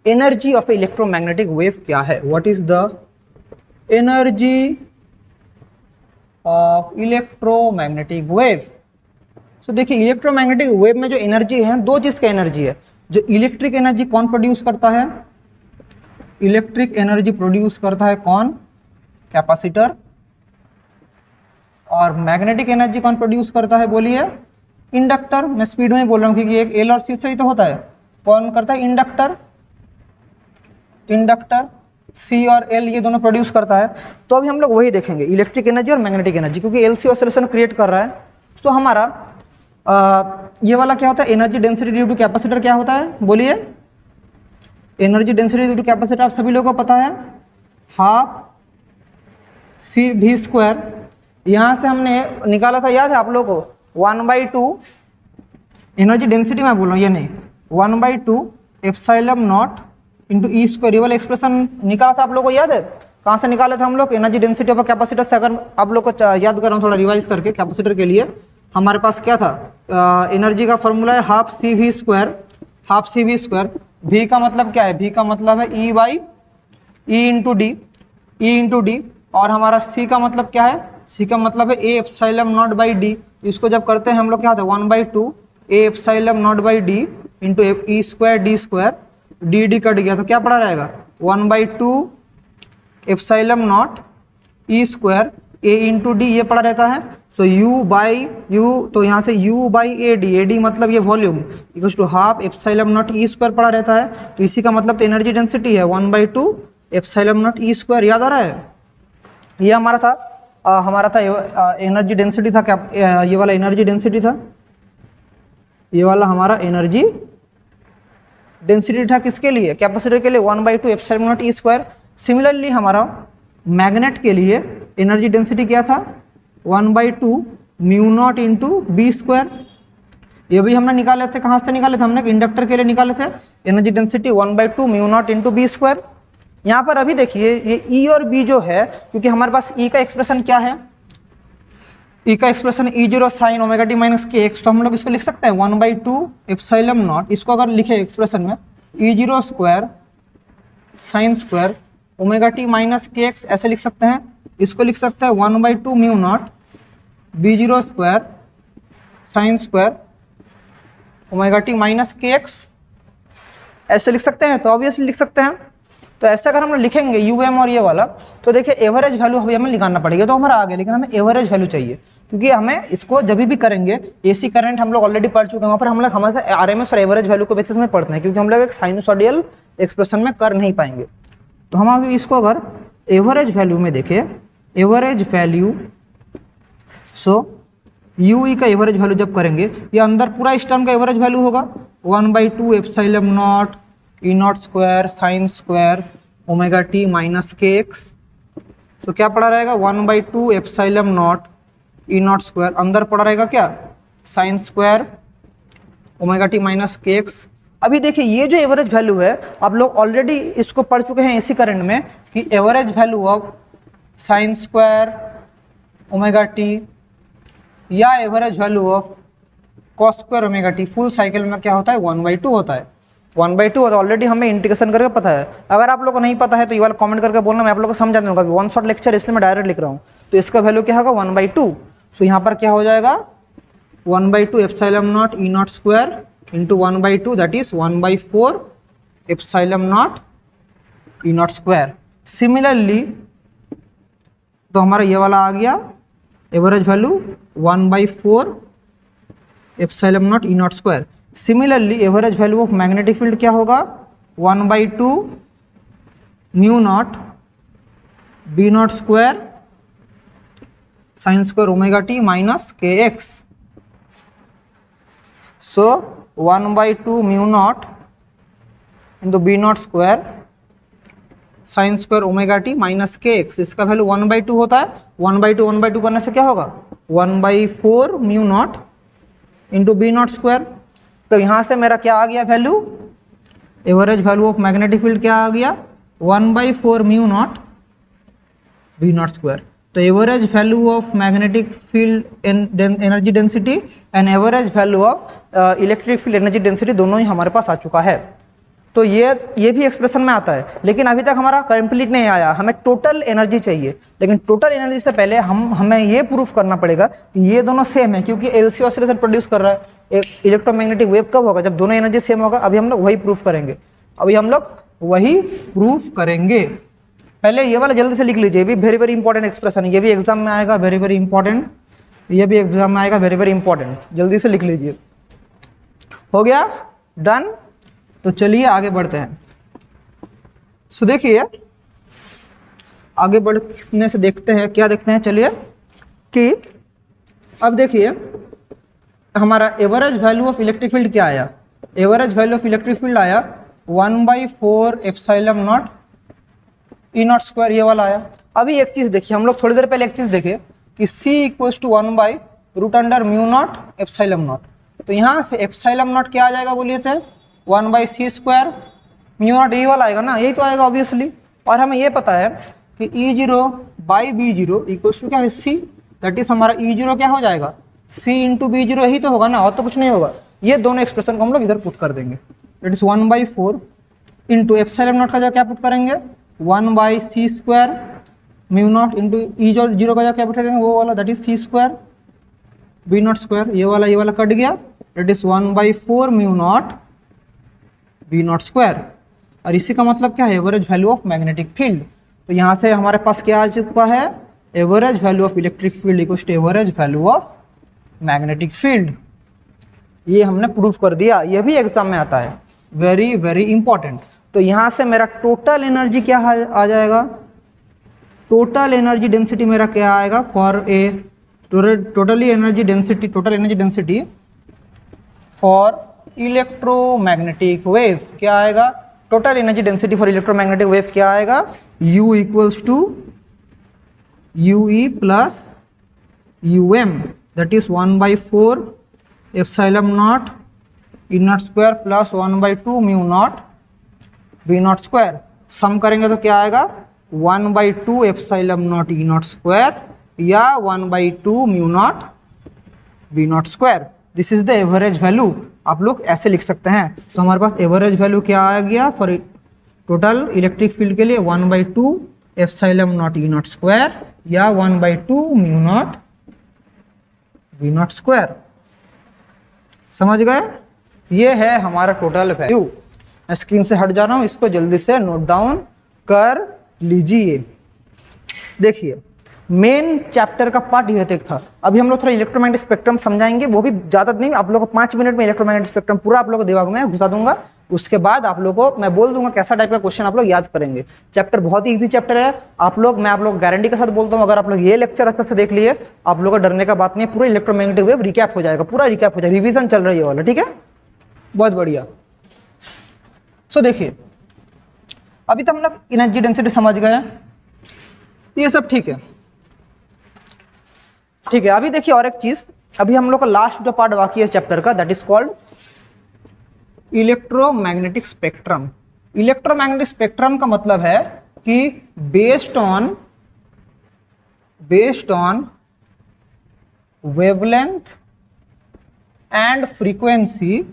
एनर्जी ऑफ इलेक्ट्रोमैग्नेटिक वेव क्या है, what is the energy of electromagnetic wave. So देखिए इलेक्ट्रोमैग्नेटिक वेव में जो एनर्जी है, दो चीज़ का एनर्जी है। जो इलेक्ट्रिक एनर्जी कौन प्रोड्यूस करता है, इलेक्ट्रिक एनर्जी प्रोड्यूस करता है कौन, कैपेसिटर। और मैग्नेटिक एनर्जी कौन प्रोड्यूस करता है, बोलिए, इंडक्टर। मैं स्पीड में बोल रहा हूँ क्योंकि एक एल और सी से ही तो होता है। कौन करता है, इंडक्टर। इंडक्टर सी और एल ये दोनों प्रोड्यूस करता है। तो अभी हम लोग वही देखेंगे, इलेक्ट्रिक एनर्जी और मैग्नेटिक एनर्जी, क्योंकि एल सी ऑसिलेशन क्रिएट कर रहा है। तो हमारा ये वाला क्या होता है, energy density due to capacitor क्या होता है, बोलिए। Energy density due to capacitor आप सभी लोगों को पता है, हाफ CV²। यहाँ से हमने निकाला था, याद है आप लोगों को, 1/2 एनर्जी डेंसिटी मैं बोल रहा हूँ, ये नहीं, 1/2 ε0 इंटू E²। ये वाला एक्सप्रेशन निकाला था आप लोगों को, याद है। कहाँ से निकाले थे हम लोग, एनर्जी डेंसिटी ऑफ कैपेसिटर से। अगर आप लोग को याद कर रहा हूँ थोड़ा रिवाइज करके, कैपेसिटर के लिए हमारे पास क्या था, एनर्जी का फॉर्मूला है half CV²। Half CV², V का मतलब क्या है, V का मतलब है E इंटू डी, और हमारा C का मतलब क्या है, C का मतलब है A ε0/d। इसको जब करते हैं हम लोग क्या होता है, 1/2 A ε0/d into E²d², D cut गया तो क्या पड़ा रहेगा, 1/2 ε0 E² A इंटू डी, ये पड़ा रहता है। सो U/U, तो यहाँ से U/AD, AD मतलब ये volume, equals to half ε0 E² पड़ा रहता है। तो इसी का मतलब तो एनर्जी डेंसिटी है 1/2 एप्सिलॉन नॉट ई स्क्वायर, याद आ रहा है? ये हमारा था एनर्जी डेंसिटी था क्या, ये वाला एनर्जी डेंसिटी था, ये वाला हमारा एनर्जी डेंसिटी था किसके लिए, कैपेसिटर के लिए, 1/2 epsilon naught E square. Similarly हमारा मैग्नेट के लिए एनर्जी डेंसिटी क्या था, 1/2 mu naught into B square. ये भी हमने निकाले थे, कहाँ से निकाले थे हमने, इंडक्टर के लिए निकाले थे, energy density 1/2 mu naught into B square. यहाँ पर अभी देखिए ये ई और बी जो है, क्योंकि हमारे पास ई का एक्सप्रेशन क्या है, ई का expression E0 sine omega T minus K x, तो हम लोग इसको लिख सकते हैं 1/2 एप्सिलॉन नॉट, इसको अगर लिखे एक्सप्रेशन में E0 square sine square omega T minus K x ऐसे लिख सकते हैं। इसको लिख सकते हैं 1/2 mu not B0 square sine square omega T minus K x ऐसे लिख सकते हैं, तो ऑब्वियसली लिख सकते हैं। तो ऐसे अगर हम लिखेंगे UM और ये वाला, तो देखिए एवरेज वैल्यू अभी हमें निकालना पड़ेगा, तो हमारा आगे, लेकिन हमें एवरेज वैल्यू चाहिए, क्योंकि हमें इसको जब भी करेंगे, AC करंट हम लोग ऑलरेडी पढ़ चुके हैं, वहाँ पर हम लोग हमेशा RMS और एवरेज वैल्यू को बेसिस में पढ़ते हैं, क्योंकि हम लोग एक साइनसॉइडल एक्सप्रेशन में कर नहीं पाएंगे। तो हम अभी इसको अगर एवरेज वैल्यू में देखें, एवरेज वैल्यू, सो UE का एवरेज वैल्यू जब करेंगे, ये अंदर पूरा इस टर्म का एवरेज वैल्यू होगा 1/2 epsilon naught E naught square sine square omega T minus K x. तो क्या पड़ा रहेगा 1/2 epsilon naught E naught square, अंदर पड़ा रहेगा क्या, sign square omega T minus K x. अभी देखिए ये जो एवरेज वैल्यू है, आप लोग ऑलरेडी इसको पढ़ चुके हैं AC करंट में, कि average value of sine square omega T या average value of cos square omega T full cycle में क्या होता है, 1/2 होता है, 1/2 होता है। ऑलरेडी हमें इंटीग्रेशन करके पता है। अगर आप लोग को नहीं पता है तो ये वाला कमेंट करके बोलना, मैं आप लोग को समझा दूंगा। वन शॉट लेक्चर इसलिए मैं डायरेक्ट लिख रहा हूँ। तो इसका वैल्यू क्या होगा 1/2। सो यहाँ पर क्या हो जाएगा 1/2 epsilon naught E naught square into 1/2 that is 1/4 epsilon naught E naught square. Similarly तो हमारा ये वाला आ गया average value 1/4 epsilon naught E naught square. Similarly average value of magnetic field क्या होगा 1/2 mu naught B naught square sine square omega T minus K X. So 1/2 mu naught into B naught square sine square omega T minus K X, इसका value 1/2 होता है। 1/2 करने से क्या होगा 1/4 mu naught into B naught square. तो यहाँ से मेरा क्या आ गया value, average value of magnetic field क्या आ गया 1/4 mu naught B naught square. तो average value of magnetic field energy density and average value of electric field energy density दोनों ही हमारे पास आ चुका है। तो ये भी एक्सप्रेशन में आता है, लेकिन अभी तक हमारा कंप्लीट नहीं आया। हमें टोटल एनर्जी चाहिए, लेकिन टोटल एनर्जी से पहले हमें ये प्रूफ करना पड़ेगा कि ये दोनों सेम है, क्योंकि LC ऑसिलेशन प्रोड्यूस कर रहा है। एक इलेक्ट्रोमैग्नेटिक वेव कब होगा, जब दोनों एनर्जी सेम होगा। अभी हम लोग वही प्रूफ करेंगे, पहले ये वाला जल्दी से लिख लीजिए, भी वेरी वेरी इंपॉर्टेंट एक्सप्रेशन है, ये भी एग्जाम में आएगा, वेरी वेरी इंपॉर्टेंट, ये भी एग्जाम में आएगा, वेरी वेरी इंपॉर्टेंट, जल्दी से लिख लीजिए। हो गया डन। तो चलिए आगे बढ़ते हैं। सो देखिए आगे बढ़ने से देखते हैं, क्या देखते हैं, चलिए कि अब देखिए हमारा average value of electric field क्या आया। Average value of electric field आया 1/4 epsilon naught E naught square, ये वाला आया। अभी एक चीज़ देखिए, हम लोग थोड़ी देर पहले एक चीज़ देखे कि C = 1/√अंडर म्यू नॉट एप्सिलॉन नॉट। तो यहाँ से एप्सिलॉन नॉट क्या आ जाएगा बोलिए थे 1/c² म्यू नॉट, यही वाला आएगा ना, यही तो आएगा ऑब्वियसली। और हमें ये पता है कि E0/B0 = क्या है C, दैट इज हमारा E0 क्या हो जाएगा C × B0, यही तो होगा ना, और तो कुछ नहीं होगा। ये दोनों एक्सप्रेशन को हम लोग इधर पुट कर देंगे, that is 1/4 into epsilon not का जो क्या पुट करेंगे 1/c² mu naught into E0 का जो क्या पुट करेंगे वो वाला, that is C² B naught square, ये वाला कट गया, that is 1/4 mu naught B naught square. और इसी का मतलब क्या है average value of magnetic field. तो यहाँ से हमारे पास क्या आ चुका है average value of electric field equals to average value of magnetic field. ये हमने प्रूफ कर दिया, ये भी एग्जाम में आता है, वेरी वेरी इंपॉर्टेंट। तो यहाँ से मेरा टोटल एनर्जी क्या आ जाएगा, टोटल एनर्जी डेंसिटी मेरा क्या आएगा for a total energy density for electromagnetic wave क्या आएगा, total energy density for electromagnetic wave क्या आएगा, U equals to UE plus UM that is 1/4 epsilon naught E naught square plus 1/2 mu naught V naught square. Sum करेंगे तो क्या आएगा 1/2 epsilon naught E naught square या 1/2 mu naught V naught square. This is the average value, आप लोग ऐसे लिख सकते हैं। तो हमारे पास एवरेज वैल्यू क्या आ गया फॉर टोटल इलेक्ट्रिक फील्ड के लिए 1/2 epsilon naught E naught square या 1/2 mu naught V naught square. समझ गए, ये है हमारा टोटल वैल्यू। मैं स्क्रीन से हट जा रहा हूँ, इसको जल्दी से नोट डाउन कर लीजिए। देखिए मेन चैप्टर का पार्ट यह तक था। अभी हम लोग थोड़ा इलेक्ट्रोमैग्नेटिक स्पेक्ट्रम समझाएंगे, वो भी ज़्यादा नहीं, आप लोगों को 5 मिनट में इलेक्ट्रोमैग्नेटिक स्पेक्ट्रम पूरा आप लोगों को दिमाग में घुसा दूंगा। उसके बाद आप लोगों को मैं बोल दूंगा कैसा टाइप का क्वेश्चन आप लोग याद करेंगे। चैप्टर बहुत ही ईजी चैप्टर है, मैं आप लोग गारंटी के साथ बोलता हूँ, अगर आप लोग ये लेक्चर अच्छे से देख लिए, आप लोगों को डरने का बात नहीं है। पूरा इलेक्ट्रोमैग्नेटिक वेव रिकैप हो जाएगा, पूरा रिकैप हो जाएगा, रिविजन चल रही है वाला, ठीक है, बहुत बढ़िया। सो देखिए अभी तो हम लोग एनर्जी डेंसिटी समझ गए, ये सब ठीक है, ठीक है। अभी देखिए और एक चीज, अभी हम लोग का लास्ट जो पार्ट बाकी है चैप्टर का, that is called electromagnetic spectrum. Electromagnetic spectrum का मतलब है कि based on wavelength and frequency,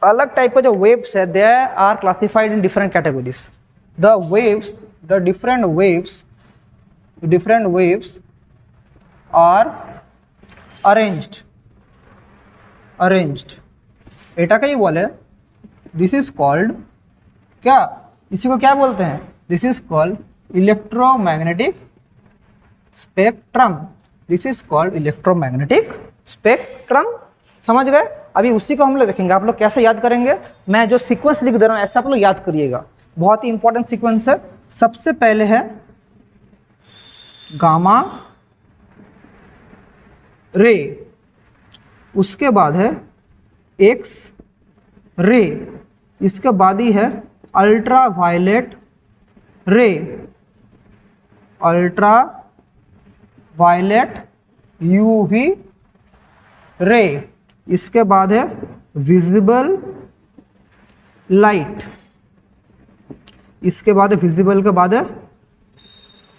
अलग टाइप का जो वेव्स है, they are classified in different categories. The different waves are arranged एटा का ही बोले, दिस इज कॉल्ड क्या, इसी को क्या बोलते हैं, this is called electromagnetic spectrum. This is called electromagnetic spectrum. समझ गए। अभी उसी को हम लोग देखेंगे, आप लोग कैसे याद करेंगे। मैं जो सीक्वेंस लिख दे रहा हूँ ऐसा आप लोग याद करिएगा, बहुत ही इंपॉर्टेंट सीक्वेंस है। सबसे पहले है गामा रे, उसके बाद है एक्स रे, इसके बाद ही है अल्ट्रा वायलेट रे, अल्ट्रा वायलेट यूवी रे, इसके बाद है विजिबल लाइट, इसके बाद है विजिबल के बाद है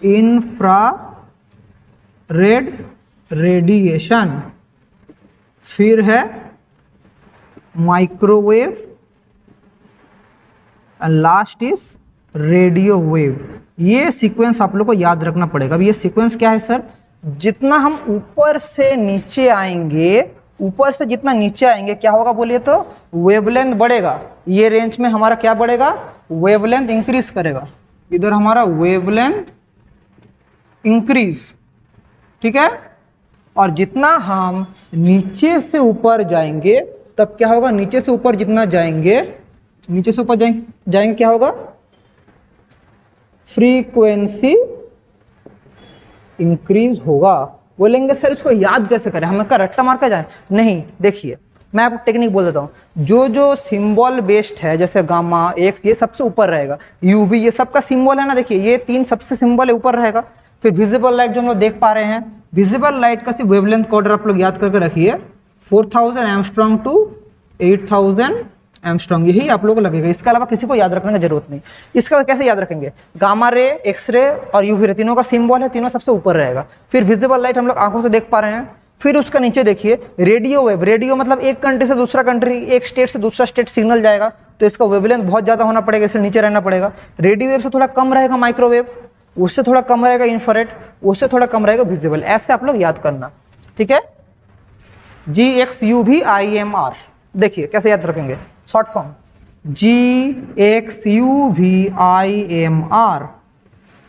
इंफ्रारेड रेडिएशन, फिर है microwave and last is radio wave. ये सीक्वेंस आप लोग को याद रखना पड़ेगा। अब ये सीक्वेंस क्या है सर, जितना हम ऊपर से नीचे आएंगे, ऊपर से जितना नीचे आएंगे क्या होगा बोलिए तो, वेवलेंथ बढ़ेगा। ये रेंज में हमारा क्या बढ़ेगा, वेवलेंथ इंक्रीज करेगा। इधर हमारा वेवलेंथ इंक्रीज, ठीक है। और जितना हम नीचे से ऊपर जाएंगे तब क्या होगा, नीचे से ऊपर जितना जाएंगे, नीचे से ऊपर जाएंगे क्या होगा, फ्रीक्वेंसी इंक्रीज होगा। बोलेंगे सर इसको याद कैसे करें, हमें का रट्टा मार के जाए, नहीं। देखिए मैं आपको टेक्निक बोल देता हूँ, जो सिंबल बेस्ड है, जैसे गामा एक्स ये सबसे ऊपर रहेगा, यूवी ये सबका सिंबल है ना, देखिए ये 3 सबसे सिंबल है ऊपर रहेगा। फिर विजिबल लाइट जो हम लोग देख पा रहे हैं, विजिबल लाइट का सिर्फ वेवलेंथ का ऑर्डर आप लोग याद करके रखिए, 4000 एंगस्ट्रॉम टू 8000 एंगस्ट्रॉम, यही आप लोगों को लगेगा। इसके अलावा किसी को याद रखने की जरूरत नहीं। इसका कैसे याद रखेंगे, गामा रे, एक्स रे और यूवी रे तीनों का सिंबल है, तीनों सबसे ऊपर रहेगा। फिर विजिबल लाइट हम लोग आंखों से देख पा रहे हैं। फिर उसका नीचे देखिए रेडियो वेव, रेडियो मतलब एक कंट्री से दूसरा कंट्री, एक स्टेट से दूसरा स्टेट सिग्नल जाएगा, तो इसका वेवलेंथ बहुत ज़्यादा होना पड़ेगा, इससे नीचे रहना पड़ेगा। रेडियो वेव से थोड़ा कम रहेगा माइक्रोवेव, उससे थोड़ा कम रहेगा इंफ्रारेड, उससे थोड़ा कम रहेगा विजिबल। ऐसे आप लोग याद करना, ठीक है। GXUVIMR, देखिए कैसे याद रखेंगे, शॉर्ट फॉर्म GXUVIMR।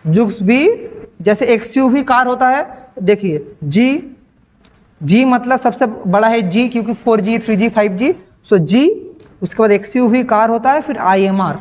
जुक्स भी जैसे XUV कार होता है, देखिए G मतलब सबसे बड़ा है G, क्योंकि 4G 3G 5G, सो G उसके बाद XUV कार होता है, फिर IMR,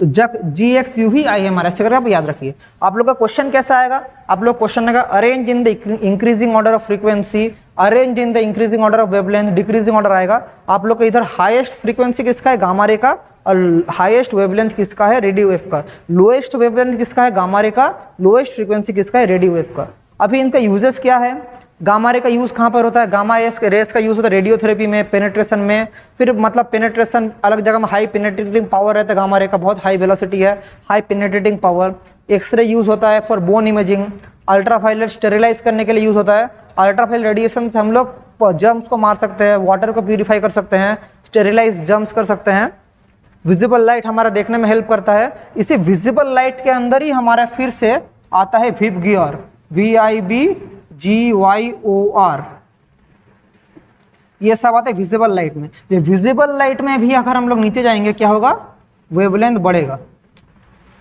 तो GXUV IMR ऐसे करके आप याद रखिए। आप लोग का क्वेश्चन कैसा आएगा, आप लोग क्वेश्चन आएगा arrange in the increasing order of frequency, arrange in the increasing order of wavelength, decreasing order आएगा। आप लोग का इधर हाईएस्ट फ्रीक्वेंसी किसका है, गामा रे का, और हाईएस्ट वेवलेंथ किसका है, रेडियो वेव का। लोएस्ट वेवलेंथ किसका है, गामा रे का। लोएस्ट फ्रीक्वेंसी किसका है, रेडियो वेव का। अभी इनका यूजेस क्या है, गामा रे का यूज कहाँ पर होता है, गामा रेस का यूज होता है रेडियोथेरेपी में, पेनेट्रेशन में। फिर मतलब पेनेट्रेशन अलग जगह में, हाई पेनेट्रेटिंग पावर रहता है गामा रे का, बहुत हाई वेलोसिटी है, high penetrating power. X-ray use होता है for bone imaging. Ultraviolet sterilise करने के लिए यूज होता है। अल्ट्रावायलेट रेडिएशन से हम लोग जर्म्स को मार सकते हैं, वाटर को प्यूरिफाई कर सकते हैं, स्टेरिलाइज जर्म्स कर सकते हैं। विजिबल लाइट हमारा देखने में हेल्प करता है। इसी विजिबल लाइट के अंदर ही हमारा फिर से आता है विब गियर, VIBGYOR, ये सब आता है विजिबल लाइट में। ये विजिबल लाइट में भी अगर हम लोग नीचे जाएंगे क्या होगा, वेवलेंथ बढ़ेगा।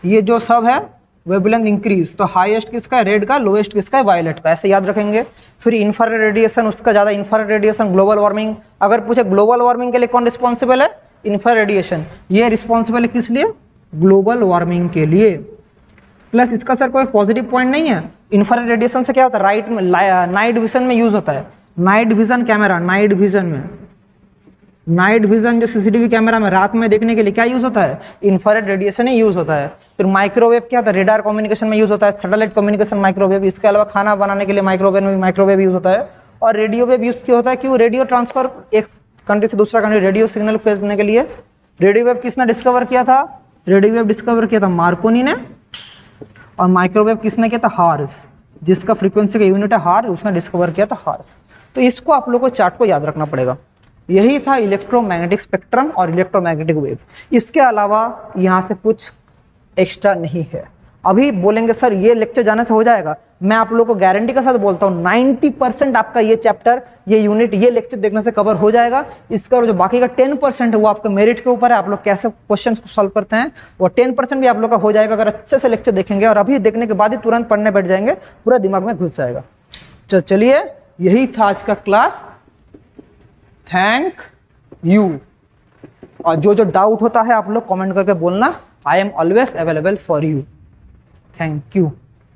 ये जो सब है वेवलेंथ इंक्रीज, तो हाईएस्ट किसका है, रेड का, लोएस्ट किसका है, वायलेट का, ऐसे याद रखेंगे। फिर इंफ्रारेड रेडिएशन, उसका ज़्यादा इंफ्रारेड रेडिएशन, ग्लोबल वार्मिंग। अगर पूछे ग्लोबल वार्मिंग के लिए कौन रिस्पॉन्सिबल है, इंफ्रारेड रेडिएशन, ये रिस्पॉन्सिबल है किस लिए, ग्लोबल वार्मिंग के लिए। प्लस इसका सर कोई पॉजिटिव पॉइंट नहीं है, इंफ्रारेड रेडिएशन से क्या होता है, राइट में नाइट विजन में यूज होता है। Night vision camera, night vision में, नाइट विजन जो CCTV कैमरा में रात में देखने के लिए क्या यूज होता है, इंफ्रारेड रेडिएशन ही यूज होता है। फिर माइक्रोवेव क्या होता है, रेडार कम्युनिकेशन में यूज होता है, सैटेलाइट कम्युनिकेशन माइक्रोवेव। इसके अलावा खाना बनाने के लिए माइक्रोवेव में माइक्रोवेव यूज होता है। और रेडियो वेव यूज क्यों होता है, क्यों, रेडियो ट्रांसफर, एक कंट्री से दूसरा कंट्री रेडियो सिग्नल भेजने के लिए। रेडियो वेव किसने डिस्कवर किया था, रेडियो वेव डिस्कवर किया था मार्कोनी ने। और माइक्रोवेव किसने किया था, हार्स, जिसका फ्रीक्वेंसी का यूनिट है हार्स, उसने डिस्कवर किया था हार्स। तो इसको आप लोगों को चार्ट को याद रखना पड़ेगा। यही था इलेक्ट्रोमैग्नेटिक स्पेक्ट्रम और इलेक्ट्रोमैग्नेटिक वेव। इसके अलावा यहाँ से कुछ एक्स्ट्रा नहीं है। अभी बोलेंगे सर ये लेक्चर जाने से हो जाएगा, मैं आप लोगों को गारंटी के साथ बोलता हूँ 90% आपका ये चैप्टर, ये यूनिट, ये लेक्चर देखने से कवर हो जाएगा। इसका जो बाकी का 10% है वो आपका मेरिट के ऊपर है, आप लोग कैसे क्वेश्चन को सॉल्व करते हैं। वो 10% भी आप लोग का हो जाएगा अगर अच्छे से लेक्चर देखेंगे, और अभी देखने के बाद ही तुरंत पढ़ने बैठ जाएंगे, पूरा दिमाग में घुस जाएगा। चलिए यही था आज का क्लास, थैंक यू। और जो जो डाउट होता है आप लोग कमेंट करके बोलना, I am always available for you. Thank you.